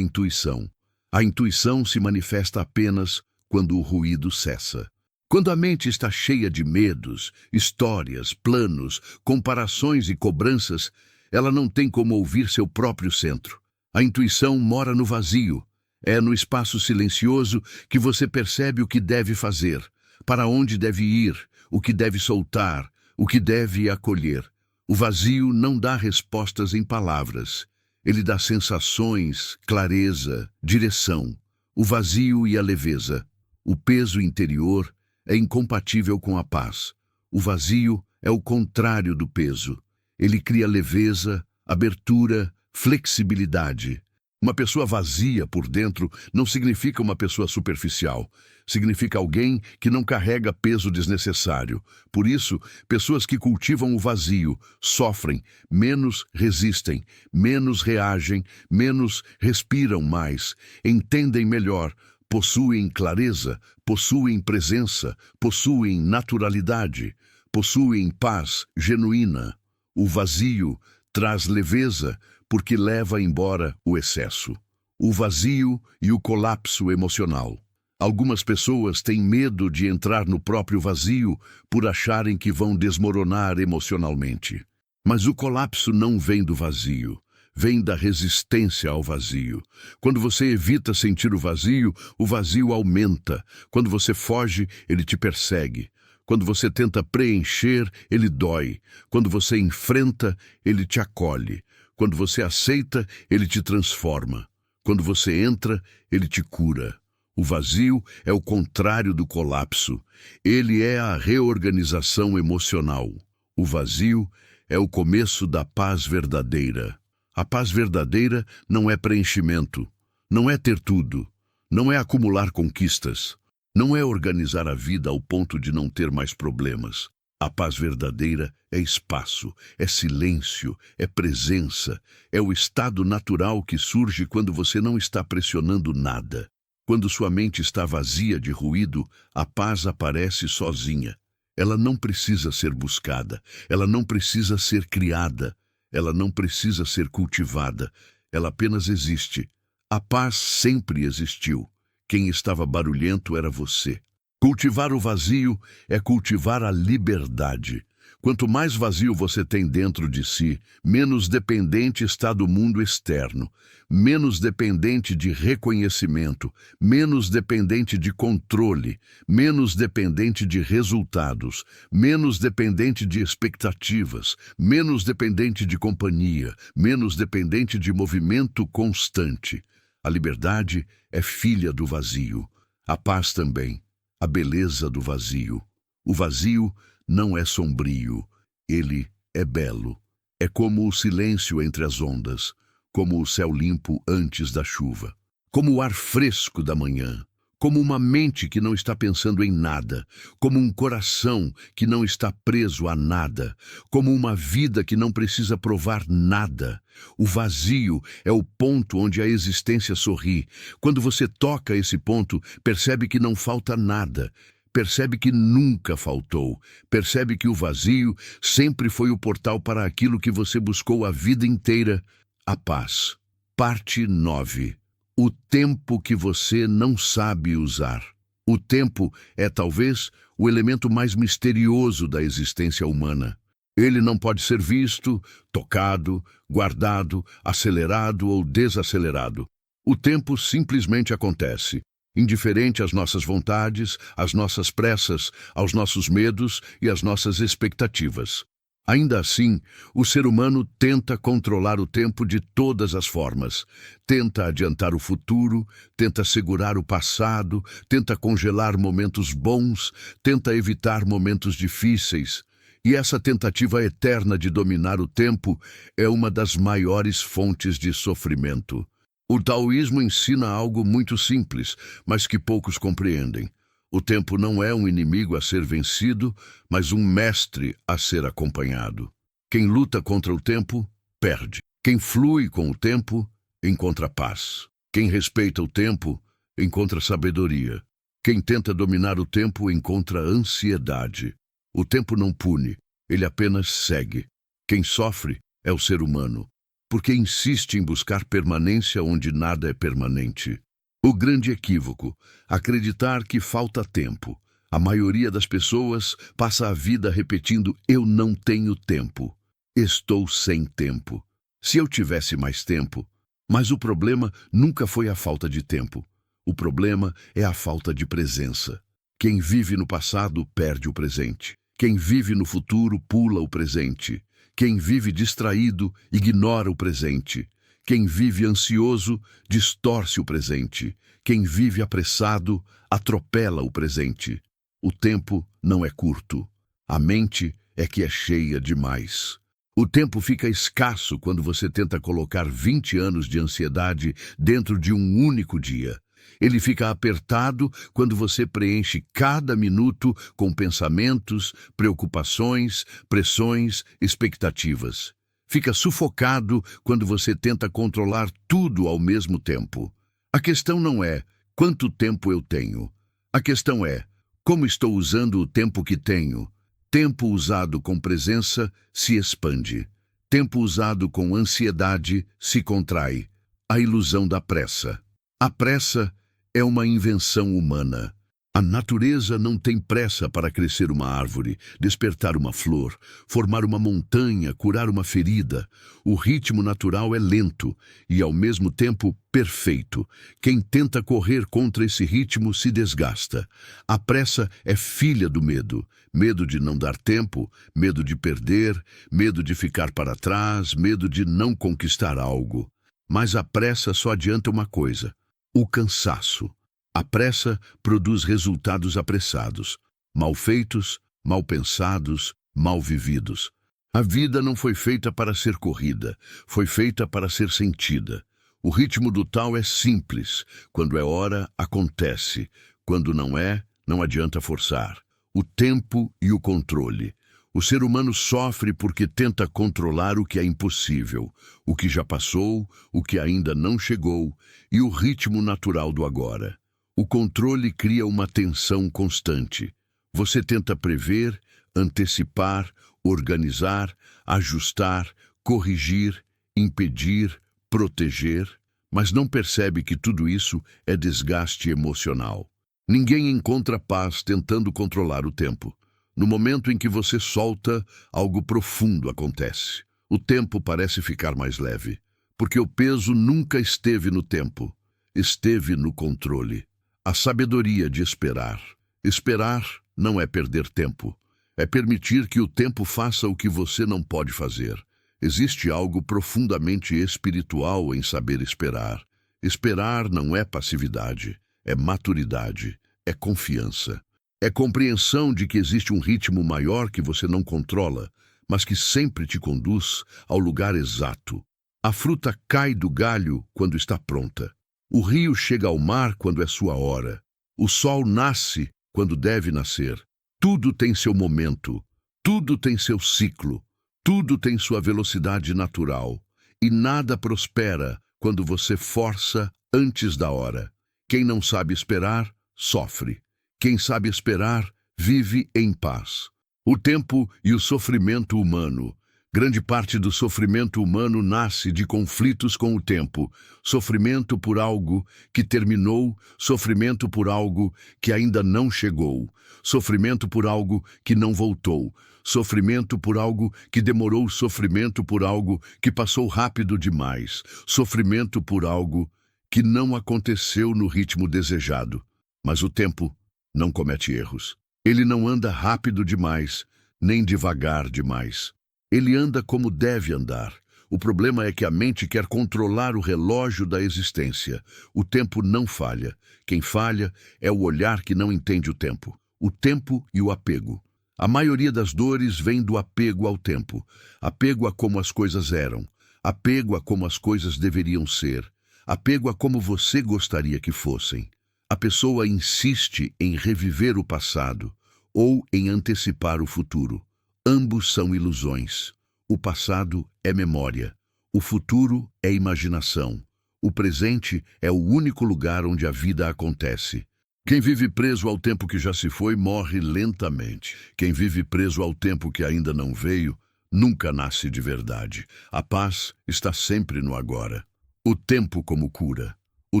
intuição. A intuição se manifesta apenas quando o ruído cessa. Quando a mente está cheia de medos, histórias, planos, comparações e cobranças, ela não tem como ouvir seu próprio centro. A intuição mora no vazio. É no espaço silencioso que você percebe o que deve fazer, para onde deve ir, o que deve soltar, o que deve acolher. O vazio não dá respostas em palavras. Ele dá sensações, clareza, direção. O vazio e a leveza. O peso interior é incompatível com a paz. O vazio é o contrário do peso. Ele cria leveza, abertura, flexibilidade. Uma pessoa vazia por dentro não significa uma pessoa superficial. Significa alguém que não carrega peso desnecessário. Por isso, pessoas que cultivam o vazio sofrem, menos resistem, menos reagem, menos respiram mais, entendem melhor, possuem clareza, possuem presença, possuem naturalidade, possuem paz genuína. O vazio traz leveza porque leva embora o excesso. O vazio e o colapso emocional. Algumas pessoas têm medo de entrar no próprio vazio por acharem que vão desmoronar emocionalmente. Mas o colapso não vem do vazio, vem da resistência ao vazio. Quando você evita sentir o vazio aumenta. Quando você foge, ele te persegue. Quando você tenta preencher, ele dói. Quando você enfrenta, ele te acolhe. Quando você aceita, ele te transforma. Quando você entra, ele te cura. O vazio é o contrário do colapso. Ele é a reorganização emocional. O vazio é o começo da paz verdadeira. A paz verdadeira não é preenchimento, não é ter tudo, não é acumular conquistas, não é organizar a vida ao ponto de não ter mais problemas. A paz verdadeira é espaço, é silêncio, é presença, é o estado natural que surge quando você não está pressionando nada. Quando sua mente está vazia de ruído, a paz aparece sozinha. Ela não precisa ser buscada, ela não precisa ser criada, ela não precisa ser cultivada, ela apenas existe. A paz sempre existiu. Quem estava barulhento era você. Cultivar o vazio é cultivar a liberdade. Quanto mais vazio você tem dentro de si, menos dependente está do mundo externo, menos dependente de reconhecimento, menos dependente de controle, menos dependente de resultados, menos dependente de expectativas, menos dependente de companhia, menos dependente de movimento constante. A liberdade é filha do vazio. A paz também. A beleza do vazio. O vazio não é sombrio, ele é belo. É como o silêncio entre as ondas, como o céu limpo antes da chuva, como o ar fresco da manhã, como uma mente que não está pensando em nada, como um coração que não está preso a nada, como uma vida que não precisa provar nada. O vazio é o ponto onde a existência sorri. Quando você toca esse ponto, percebe que não falta nada. Percebe que nunca faltou. Percebe que o vazio sempre foi o portal para aquilo que você buscou a vida inteira, a paz. Parte 9. O tempo que você não sabe usar. O tempo é, talvez, o elemento mais misterioso da existência humana. Ele não pode ser visto, tocado, guardado, acelerado ou desacelerado. O tempo simplesmente acontece. Indiferente às nossas vontades, às nossas pressas, aos nossos medos e às nossas expectativas. Ainda assim, o ser humano tenta controlar o tempo de todas as formas. Tenta adiantar o futuro, tenta segurar o passado, tenta congelar momentos bons, tenta evitar momentos difíceis. E essa tentativa eterna de dominar o tempo é uma das maiores fontes de sofrimento. O taoísmo ensina algo muito simples, mas que poucos compreendem. O tempo não é um inimigo a ser vencido, mas um mestre a ser acompanhado. Quem luta contra o tempo, perde. Quem flui com o tempo, encontra paz. Quem respeita o tempo, encontra sabedoria. Quem tenta dominar o tempo, encontra ansiedade. O tempo não pune, ele apenas segue. Quem sofre é o ser humano, porque insiste em buscar permanência onde nada é permanente. O grande equívoco, acreditar que falta tempo. A maioria das pessoas passa a vida repetindo: eu não tenho tempo, estou sem tempo. Se eu tivesse mais tempo. Mas o problema nunca foi a falta de tempo. O problema é a falta de presença. Quem vive no passado perde o presente. Quem vive no futuro pula o presente. Quem vive distraído ignora o presente. Quem vive ansioso distorce o presente. Quem vive apressado atropela o presente. O tempo não é curto. A mente é que é cheia demais. O tempo fica escasso quando você tenta colocar 20 anos de ansiedade dentro de um único dia. Ele fica apertado quando você preenche cada minuto com pensamentos, preocupações, pressões, expectativas. Fica sufocado quando você tenta controlar tudo ao mesmo tempo. A questão não é quanto tempo eu tenho. A questão é como estou usando o tempo que tenho. Tempo usado com presença se expande. Tempo usado com ansiedade se contrai. A ilusão da pressa. A pressa é uma invenção humana. A natureza não tem pressa para crescer uma árvore, despertar uma flor, formar uma montanha, curar uma ferida. O ritmo natural é lento e, ao mesmo tempo, perfeito. Quem tenta correr contra esse ritmo se desgasta. A pressa é filha do medo. Medo de não dar tempo, medo de perder, medo de ficar para trás, medo de não conquistar algo. Mas a pressa só adianta uma coisa: o cansaço. A pressa produz resultados apressados, mal feitos, mal pensados, mal vividos. A vida não foi feita para ser corrida, foi feita para ser sentida. O ritmo do tal é simples. Quando é hora, acontece. Quando não é, não adianta forçar. O tempo e o controle. O ser humano sofre porque tenta controlar o que é impossível, o que já passou, o que ainda não chegou e o ritmo natural do agora. O controle cria uma tensão constante. Você tenta prever, antecipar, organizar, ajustar, corrigir, impedir, proteger, mas não percebe que tudo isso é desgaste emocional. Ninguém encontra paz tentando controlar o tempo. No momento em que você solta, algo profundo acontece. O tempo parece ficar mais leve, porque o peso nunca esteve no tempo, esteve no controle. A sabedoria de esperar. Esperar não é perder tempo. É permitir que o tempo faça o que você não pode fazer. Existe algo profundamente espiritual em saber esperar. Esperar não é passividade, é maturidade, é confiança. É compreensão de que existe um ritmo maior que você não controla, mas que sempre te conduz ao lugar exato. A fruta cai do galho quando está pronta. O rio chega ao mar quando é sua hora. O sol nasce quando deve nascer. Tudo tem seu momento. Tudo tem seu ciclo. Tudo tem sua velocidade natural. E nada prospera quando você força antes da hora. Quem não sabe esperar, sofre. Quem sabe esperar, vive em paz. O tempo e o sofrimento humano. Grande parte do sofrimento humano nasce de conflitos com o tempo. Sofrimento por algo que terminou, sofrimento por algo que ainda não chegou, sofrimento por algo que não voltou, sofrimento por algo que demorou, sofrimento por algo que passou rápido demais, sofrimento por algo que não aconteceu no ritmo desejado. Mas o tempo não comete erros. Ele não anda rápido demais, nem devagar demais. Ele anda como deve andar. O problema é que a mente quer controlar o relógio da existência. O tempo não falha. Quem falha é o olhar que não entende o tempo. O tempo e o apego. A maioria das dores vem do apego ao tempo. Apego a como as coisas eram. Apego a como as coisas deveriam ser. Apego a como você gostaria que fossem. A pessoa insiste em reviver o passado ou em antecipar o futuro. Ambos são ilusões. O passado é memória. O futuro é imaginação. O presente é o único lugar onde a vida acontece. Quem vive preso ao tempo que já se foi, morre lentamente. Quem vive preso ao tempo que ainda não veio, nunca nasce de verdade. A paz está sempre no agora. O tempo como cura. O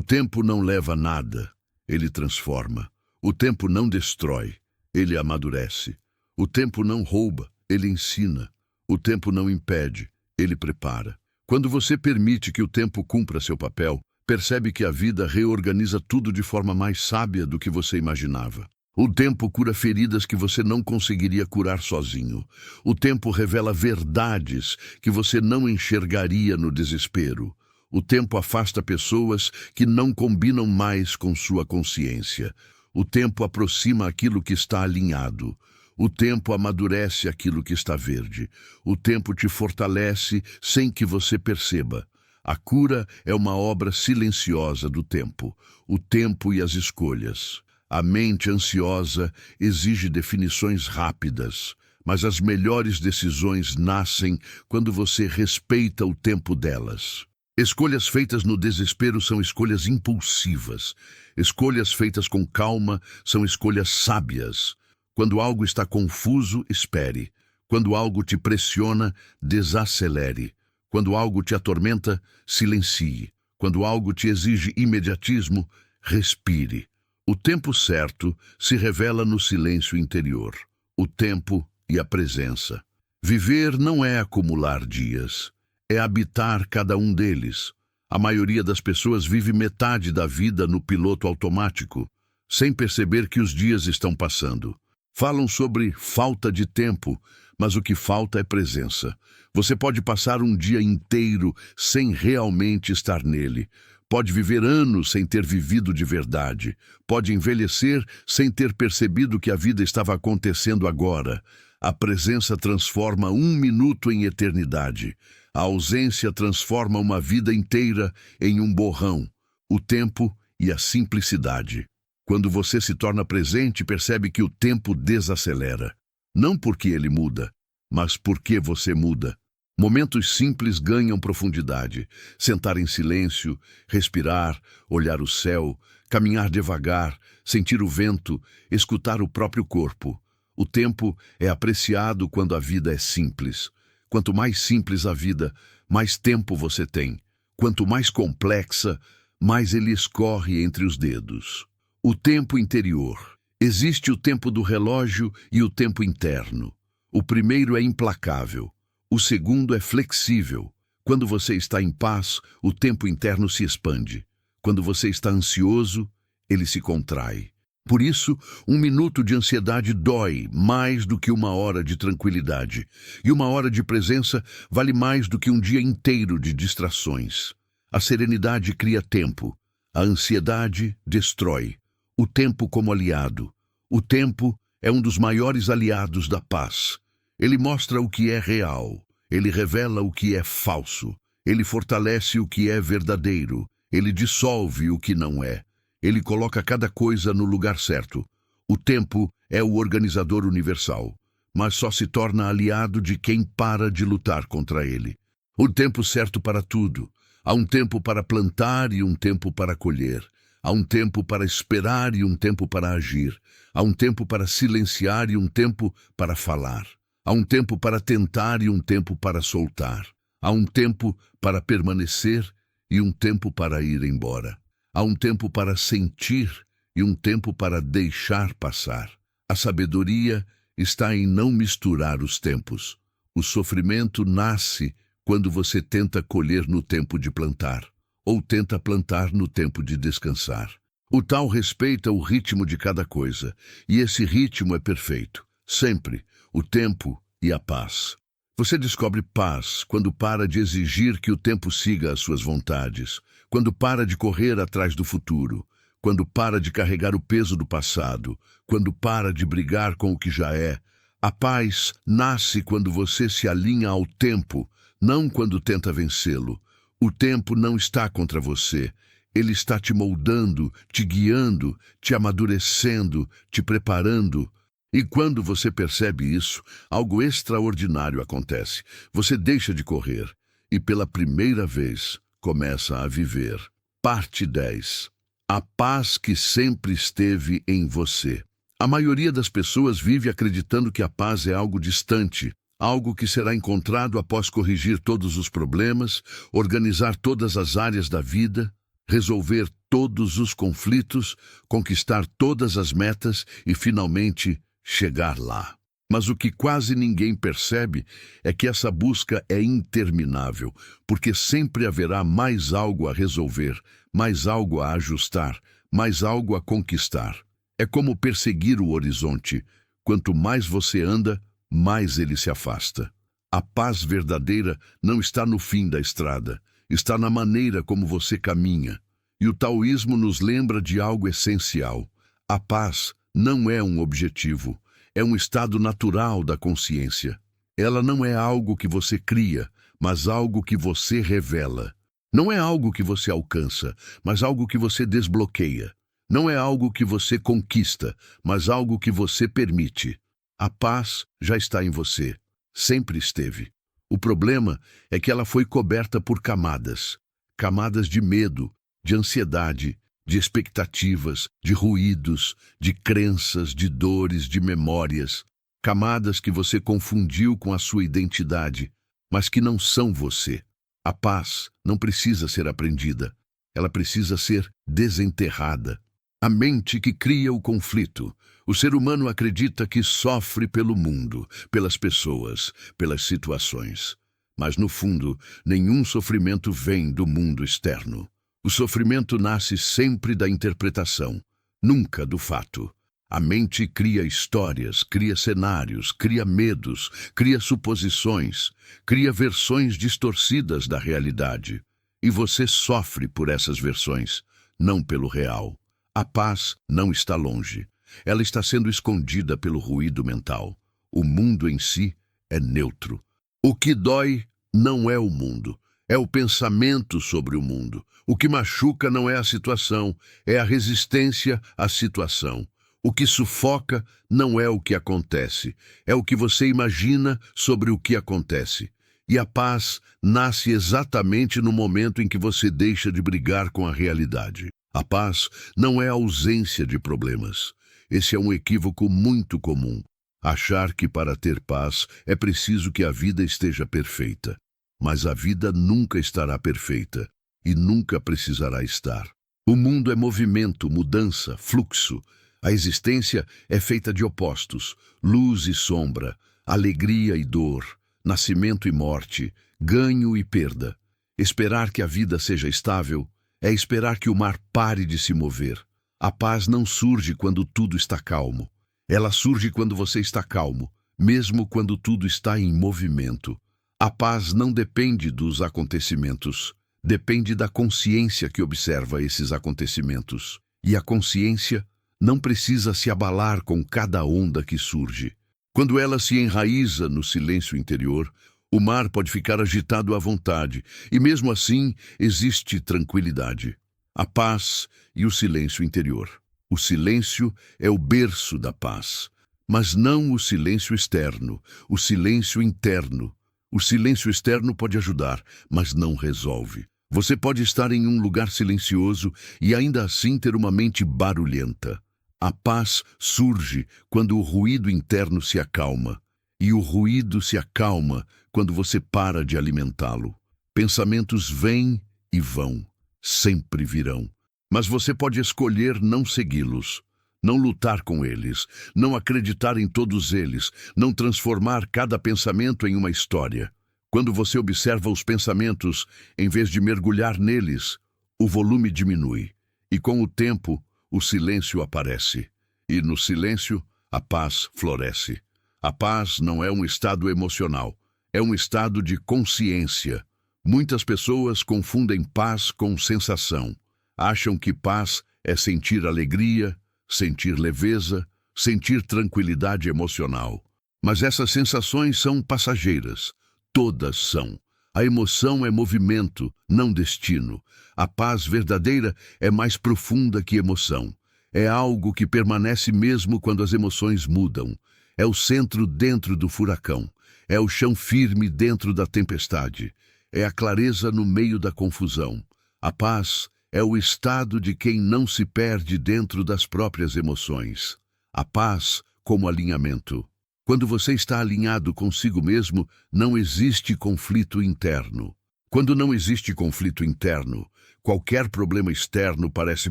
tempo não leva nada, ele transforma. O tempo não destrói, ele amadurece. O tempo não rouba, ele ensina. O tempo não impede, ele prepara. Quando você permite que o tempo cumpra seu papel, percebe que a vida reorganiza tudo de forma mais sábia do que você imaginava. O tempo cura feridas que você não conseguiria curar sozinho. O tempo revela verdades que você não enxergaria no desespero. O tempo afasta pessoas que não combinam mais com sua consciência. O tempo aproxima aquilo que está alinhado. O tempo amadurece aquilo que está verde. O tempo te fortalece sem que você perceba. A cura é uma obra silenciosa do tempo. O tempo e as escolhas. A mente ansiosa exige definições rápidas, mas as melhores decisões nascem quando você respeita o tempo delas. Escolhas feitas no desespero são escolhas impulsivas. Escolhas feitas com calma são escolhas sábias. Quando algo está confuso, espere. Quando algo te pressiona, desacelere. Quando algo te atormenta, silencie. Quando algo te exige imediatismo, respire. O tempo certo se revela no silêncio interior. O tempo e a presença. Viver não é acumular dias, é habitar cada um deles. A maioria das pessoas vive metade da vida no piloto automático, sem perceber que os dias estão passando. Falam sobre falta de tempo, mas o que falta é presença. Você pode passar um dia inteiro sem realmente estar nele. Pode viver anos sem ter vivido de verdade. Pode envelhecer sem ter percebido que a vida estava acontecendo agora. A presença transforma um minuto em eternidade. A ausência transforma uma vida inteira em um borrão. O tempo e a simplicidade. Quando você se torna presente, percebe que o tempo desacelera. Não porque ele muda, mas porque você muda. Momentos simples ganham profundidade. Sentar em silêncio, respirar, olhar o céu, caminhar devagar, sentir o vento, escutar o próprio corpo. O tempo é apreciado quando a vida é simples. Quanto mais simples a vida, mais tempo você tem. Quanto mais complexa, mais ele escorre entre os dedos. O tempo interior. Existe o tempo do relógio e o tempo interno. O primeiro é implacável. O segundo é flexível. Quando você está em paz, o tempo interno se expande. Quando você está ansioso, ele se contrai. Por isso, um minuto de ansiedade dói mais do que uma hora de tranquilidade. E uma hora de presença vale mais do que um dia inteiro de distrações. A serenidade cria tempo. A ansiedade destrói. O tempo como aliado. O tempo é um dos maiores aliados da paz. Ele mostra o que é real. Ele revela o que é falso. Ele fortalece o que é verdadeiro. Ele dissolve o que não é. Ele coloca cada coisa no lugar certo. O tempo é o organizador universal, mas só se torna aliado de quem para de lutar contra ele. O tempo certo para tudo. Há um tempo para plantar e um tempo para colher. Há um tempo para esperar e um tempo para agir. Há um tempo para silenciar e um tempo para falar. Há um tempo para tentar e um tempo para soltar. Há um tempo para permanecer e um tempo para ir embora. Há um tempo para sentir e um tempo para deixar passar. A sabedoria está em não misturar os tempos. O sofrimento nasce quando você tenta colher no tempo de plantar, ou tenta plantar no tempo de descansar. O tal respeita o ritmo de cada coisa, e esse ritmo é perfeito. Sempre, o tempo e a paz. Você descobre paz quando para de exigir que o tempo siga as suas vontades, quando para de correr atrás do futuro, quando para de carregar o peso do passado, quando para de brigar com o que já é. A paz nasce quando você se alinha ao tempo, não quando tenta vencê-lo. O tempo não está contra você. Ele está te moldando, te guiando, te amadurecendo, te preparando. E quando você percebe isso, algo extraordinário acontece. Você deixa de correr e, pela primeira vez, começa a viver. Parte 10. A paz que sempre esteve em você. A maioria das pessoas vive acreditando que a paz é algo distante, algo que será encontrado após corrigir todos os problemas, organizar todas as áreas da vida, resolver todos os conflitos, conquistar todas as metas e, finalmente, chegar lá. Mas o que quase ninguém percebe é que essa busca é interminável, porque sempre haverá mais algo a resolver, mais algo a ajustar, mais algo a conquistar. É como perseguir o horizonte. Quanto mais você anda, mais ele se afasta. A paz verdadeira não está no fim da estrada, está na maneira como você caminha. E o taoísmo nos lembra de algo essencial. A paz não é um objetivo, é um estado natural da consciência. Ela não é algo que você cria, mas algo que você revela. Não é algo que você alcança, mas algo que você desbloqueia. Não é algo que você conquista, mas algo que você permite. A paz já está em você. Sempre esteve. O problema é que ela foi coberta por camadas. Camadas de medo, de ansiedade, de expectativas, de ruídos, de crenças, de dores, de memórias. Camadas que você confundiu com a sua identidade, mas que não são você. A paz não precisa ser aprendida. Ela precisa ser desenterrada. A mente que cria o conflito. O ser humano acredita que sofre pelo mundo, pelas pessoas, pelas situações. Mas, no fundo, nenhum sofrimento vem do mundo externo. O sofrimento nasce sempre da interpretação, nunca do fato. A mente cria histórias, cria cenários, cria medos, cria suposições, cria versões distorcidas da realidade. E você sofre por essas versões, não pelo real. A paz não está longe. Ela está sendo escondida pelo ruído mental. O mundo em si é neutro. O que dói não é o mundo, é o pensamento sobre o mundo. O que machuca não é a situação, é a resistência à situação. O que sufoca não é o que acontece, é o que você imagina sobre o que acontece. E a paz nasce exatamente no momento em que você deixa de brigar com a realidade. A paz não é a ausência de problemas. Esse é um equívoco muito comum. Achar que para ter paz é preciso que a vida esteja perfeita. Mas a vida nunca estará perfeita e nunca precisará estar. O mundo é movimento, mudança, fluxo. A existência é feita de opostos, luz e sombra, alegria e dor, nascimento e morte, ganho e perda. Esperar que a vida seja estável é esperar que o mar pare de se mover. A paz não surge quando tudo está calmo. Ela surge quando você está calmo, mesmo quando tudo está em movimento. A paz não depende dos acontecimentos, depende da consciência que observa esses acontecimentos. E a consciência não precisa se abalar com cada onda que surge. Quando ela se enraiza no silêncio interior, o mar pode ficar agitado à vontade, e mesmo assim existe tranquilidade. A paz e o silêncio interior. O silêncio é o berço da paz, mas não o silêncio externo, o silêncio interno. O silêncio externo pode ajudar, mas não resolve. Você pode estar em um lugar silencioso e ainda assim ter uma mente barulhenta. A paz surge quando o ruído interno se acalma, e o ruído se acalma quando você para de alimentá-lo. Pensamentos vêm e vão, sempre virão. Mas você pode escolher não segui-los, não lutar com eles, não acreditar em todos eles, não transformar cada pensamento em uma história. Quando você observa os pensamentos, em vez de mergulhar neles, o volume diminui. E com o tempo, o silêncio aparece. E no silêncio, a paz floresce. A paz não é um estado emocional, é um estado de consciência. Muitas pessoas confundem paz com sensação. Acham que paz é sentir alegria, sentir leveza, sentir tranquilidade emocional. Mas essas sensações são passageiras. Todas são. A emoção é movimento, não destino. A paz verdadeira é mais profunda que emoção. É algo que permanece mesmo quando as emoções mudam. É o centro dentro do furacão. É o chão firme dentro da tempestade. É a clareza no meio da confusão. A paz é o estado de quem não se perde dentro das próprias emoções. A paz como alinhamento. Quando você está alinhado consigo mesmo, não existe conflito interno. Quando não existe conflito interno, qualquer problema externo parece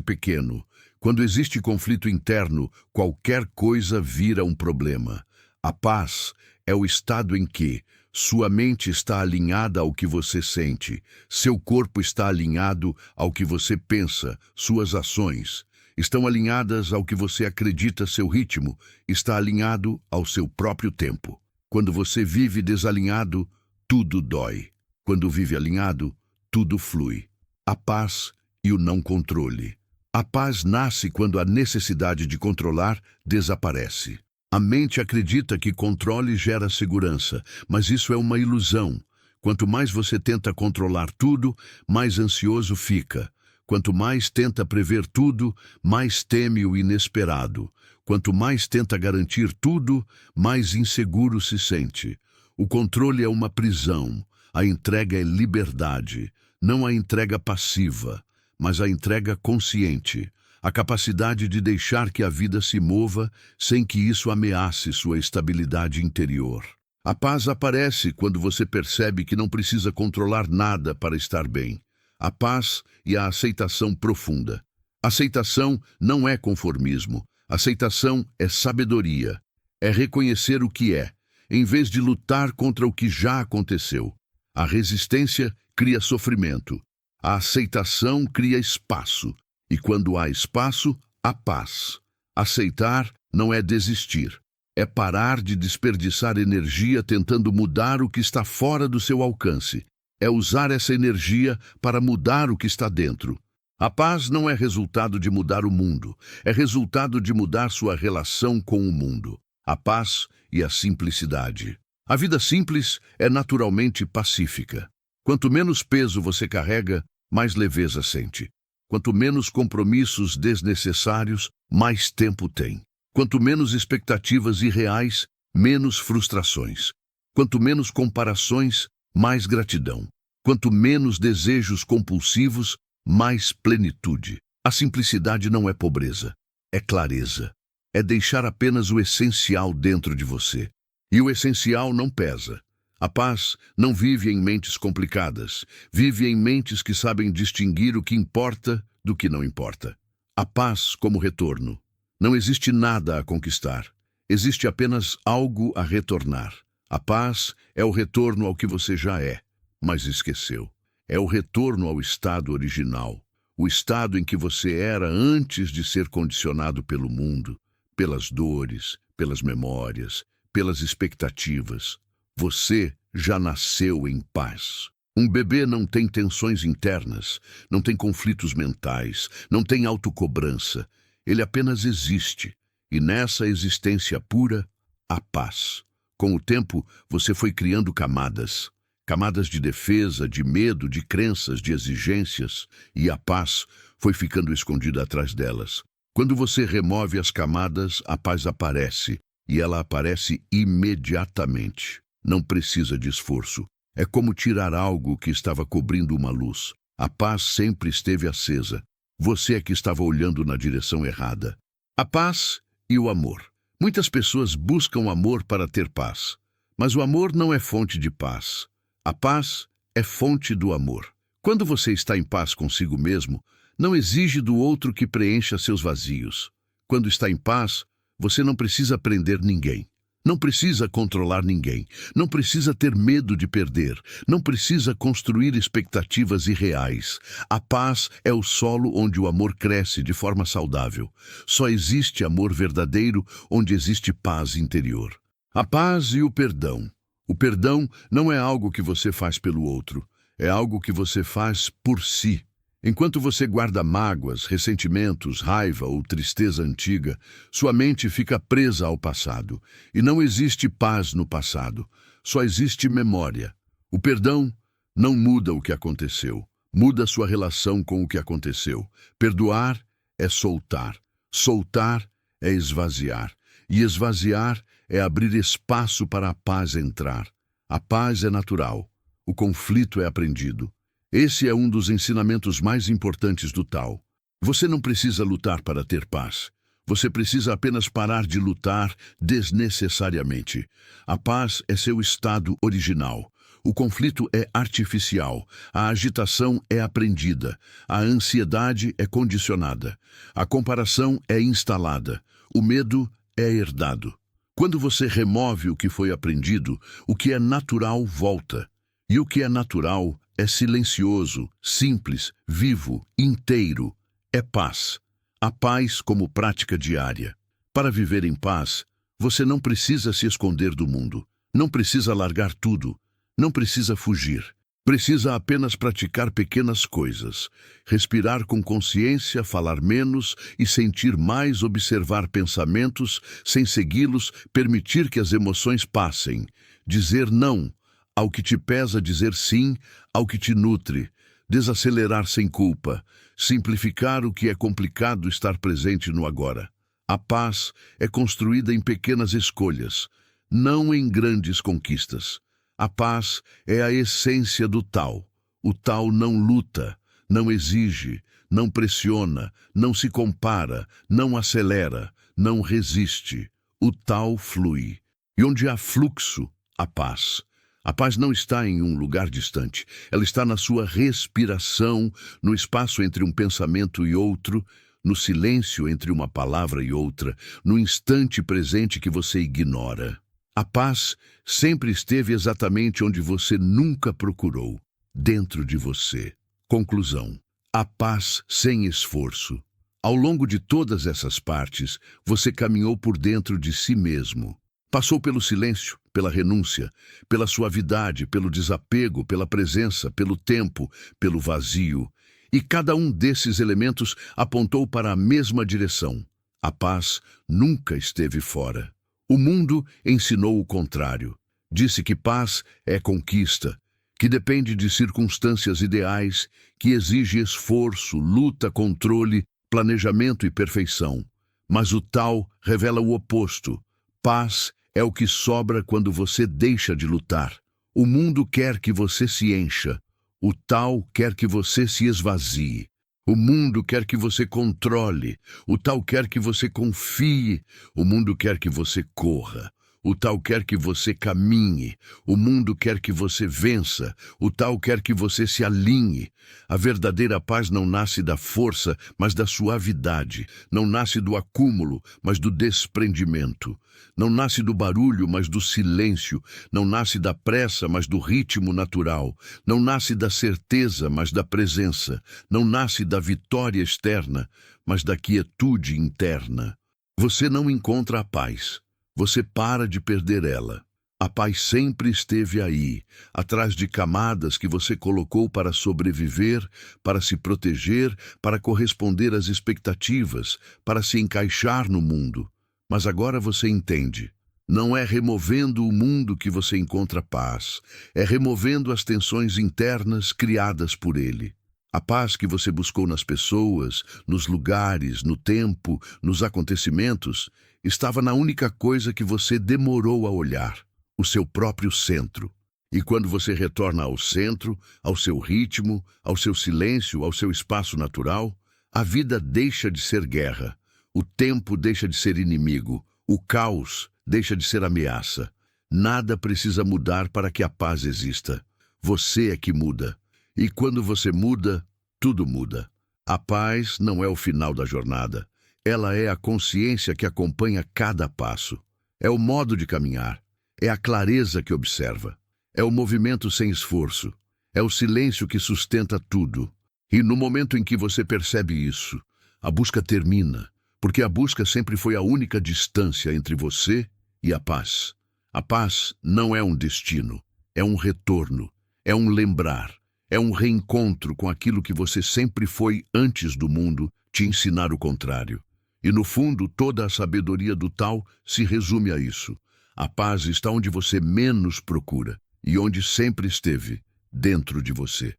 pequeno. Quando existe conflito interno, qualquer coisa vira um problema. A paz é o estado em que sua mente está alinhada ao que você sente, seu corpo está alinhado ao que você pensa, suas ações estão alinhadas ao que você acredita, seu ritmo está alinhado ao seu próprio tempo. Quando você vive desalinhado, tudo dói. Quando vive alinhado, tudo flui. A paz e o não controle. A paz nasce quando a necessidade de controlar desaparece. A mente acredita que controle gera segurança, mas isso é uma ilusão. Quanto mais você tenta controlar tudo, mais ansioso fica. Quanto mais tenta prever tudo, mais teme o inesperado. Quanto mais tenta garantir tudo, mais inseguro se sente. O controle é uma prisão. A entrega é liberdade. Não a entrega passiva, mas a entrega consciente. A capacidade de deixar que a vida se mova sem que isso ameace sua estabilidade interior. A paz aparece quando você percebe que não precisa controlar nada para estar bem. A paz e a aceitação profunda. Aceitação não é conformismo. Aceitação é sabedoria. É reconhecer o que é, em vez de lutar contra o que já aconteceu. A resistência cria sofrimento. A aceitação cria espaço. E quando há espaço, há paz. Aceitar não é desistir. É parar de desperdiçar energia tentando mudar o que está fora do seu alcance. É usar essa energia para mudar o que está dentro. A paz não é resultado de mudar o mundo. É resultado de mudar sua relação com o mundo. A paz e a simplicidade. A vida simples é naturalmente pacífica. Quanto menos peso você carrega, mais leveza sente. Quanto menos compromissos desnecessários, mais tempo tem. Quanto menos expectativas irreais, menos frustrações. Quanto menos comparações, mais gratidão. Quanto menos desejos compulsivos, mais plenitude. A simplicidade não é pobreza, é clareza. É deixar apenas o essencial dentro de você. E o essencial não pesa. A paz não vive em mentes complicadas, vive em mentes que sabem distinguir o que importa do que não importa. A paz como retorno. Não existe nada a conquistar, existe apenas algo a retornar. A paz é o retorno ao que você já é, mas esqueceu. É o retorno ao estado original, o estado em que você era antes de ser condicionado pelo mundo, pelas dores, pelas memórias, pelas expectativas. Você já nasceu em paz. Um bebê não tem tensões internas, não tem conflitos mentais, não tem autocobrança. Ele apenas existe. E nessa existência pura, há paz. Com o tempo, você foi criando camadas. Camadas de defesa, de medo, de crenças, de exigências. E a paz foi ficando escondida atrás delas. Quando você remove as camadas, a paz aparece. E ela aparece imediatamente. Não precisa de esforço. É como tirar algo que estava cobrindo uma luz. A paz sempre esteve acesa. Você é que estava olhando na direção errada. A paz e o amor. Muitas pessoas buscam amor para ter paz. Mas o amor não é fonte de paz. A paz é fonte do amor. Quando você está em paz consigo mesmo, não exige do outro que preencha seus vazios. Quando está em paz, você não precisa prender ninguém. Não precisa controlar ninguém, não precisa ter medo de perder, não precisa construir expectativas irreais. A paz é o solo onde o amor cresce de forma saudável. Só existe amor verdadeiro onde existe paz interior. A paz e o perdão. O perdão não é algo que você faz pelo outro, é algo que você faz por si. Enquanto você guarda mágoas, ressentimentos, raiva ou tristeza antiga, sua mente fica presa ao passado. E não existe paz no passado, só existe memória. O perdão não muda o que aconteceu, muda sua relação com o que aconteceu. Perdoar é soltar, soltar é esvaziar, e esvaziar é abrir espaço para a paz entrar. A paz é natural, o conflito é aprendido. Esse é um dos ensinamentos mais importantes do Tao. Você não precisa lutar para ter paz. Você precisa apenas parar de lutar desnecessariamente. A paz é seu estado original. O conflito é artificial. A agitação é aprendida. A ansiedade é condicionada. A comparação é instalada. O medo é herdado. Quando você remove o que foi aprendido, o que é natural volta. E o que é natural é silencioso, simples, vivo, inteiro. É paz. A paz como prática diária. Para viver em paz, você não precisa se esconder do mundo. Não precisa largar tudo. Não precisa fugir. Precisa apenas praticar pequenas coisas, respirar com consciência, falar menos e sentir mais, observar pensamentos sem segui-los, permitir que as emoções passem, dizer não ao que te pesa, dizer sim ao que te nutre, desacelerar sem culpa, simplificar o que é complicado, estar presente no agora. A paz é construída em pequenas escolhas, não em grandes conquistas. A paz é a essência do Tao. O Tao não luta, não exige, não pressiona, não se compara, não acelera, não resiste. O Tao flui. E onde há fluxo, há paz. A paz não está em um lugar distante. Ela está na sua respiração, no espaço entre um pensamento e outro, no silêncio entre uma palavra e outra, no instante presente que você ignora. A paz sempre esteve exatamente onde você nunca procurou, dentro de você. Conclusão: a paz sem esforço. Ao longo de todas essas partes, você caminhou por dentro de si mesmo. Passou pelo silêncio, pela renúncia, pela suavidade, pelo desapego, pela presença, pelo tempo, pelo vazio. E cada um desses elementos apontou para a mesma direção. A paz nunca esteve fora. O mundo ensinou o contrário. Disse que paz é conquista, que depende de circunstâncias ideais, que exige esforço, luta, controle, planejamento e perfeição. Mas o Tao revela o oposto. Paz é o que sobra quando você deixa de lutar. O mundo quer que você se encha. O Tao quer que você se esvazie. O mundo quer que você controle, o Tao quer que você confie, o mundo quer que você corra, o Tao quer que você caminhe, o mundo quer que você vença, o Tao quer que você se alinhe. A verdadeira paz não nasce da força, mas da suavidade, não nasce do acúmulo, mas do desprendimento, não nasce do barulho, mas do silêncio, não nasce da pressa, mas do ritmo natural, não nasce da certeza, mas da presença, não nasce da vitória externa, mas da quietude interna. Você não encontra a paz. Você para de perder ela. A paz sempre esteve aí, atrás de camadas que você colocou para sobreviver, para se proteger, para corresponder às expectativas, para se encaixar no mundo. Mas agora você entende. Não é removendo o mundo que você encontra paz, é removendo as tensões internas criadas por ele. A paz que você buscou nas pessoas, nos lugares, no tempo, nos acontecimentos, estava na única coisa que você demorou a olhar, o seu próprio centro. E quando você retorna ao centro, ao seu ritmo, ao seu silêncio, ao seu espaço natural, a vida deixa de ser guerra, o tempo deixa de ser inimigo, o caos deixa de ser ameaça. Nada precisa mudar para que a paz exista. Você é que muda. E quando você muda, tudo muda. A paz não é o final da jornada. Ela é a consciência que acompanha cada passo. É o modo de caminhar. É a clareza que observa. É o movimento sem esforço. É o silêncio que sustenta tudo. E no momento em que você percebe isso, a busca termina, porque a busca sempre foi a única distância entre você e a paz. A paz não é um destino, é um retorno, é um lembrar, é um reencontro com aquilo que você sempre foi antes do mundo te ensinar o contrário. E no fundo, toda a sabedoria do Tao se resume a isso. A paz está onde você menos procura e onde sempre esteve, dentro de você.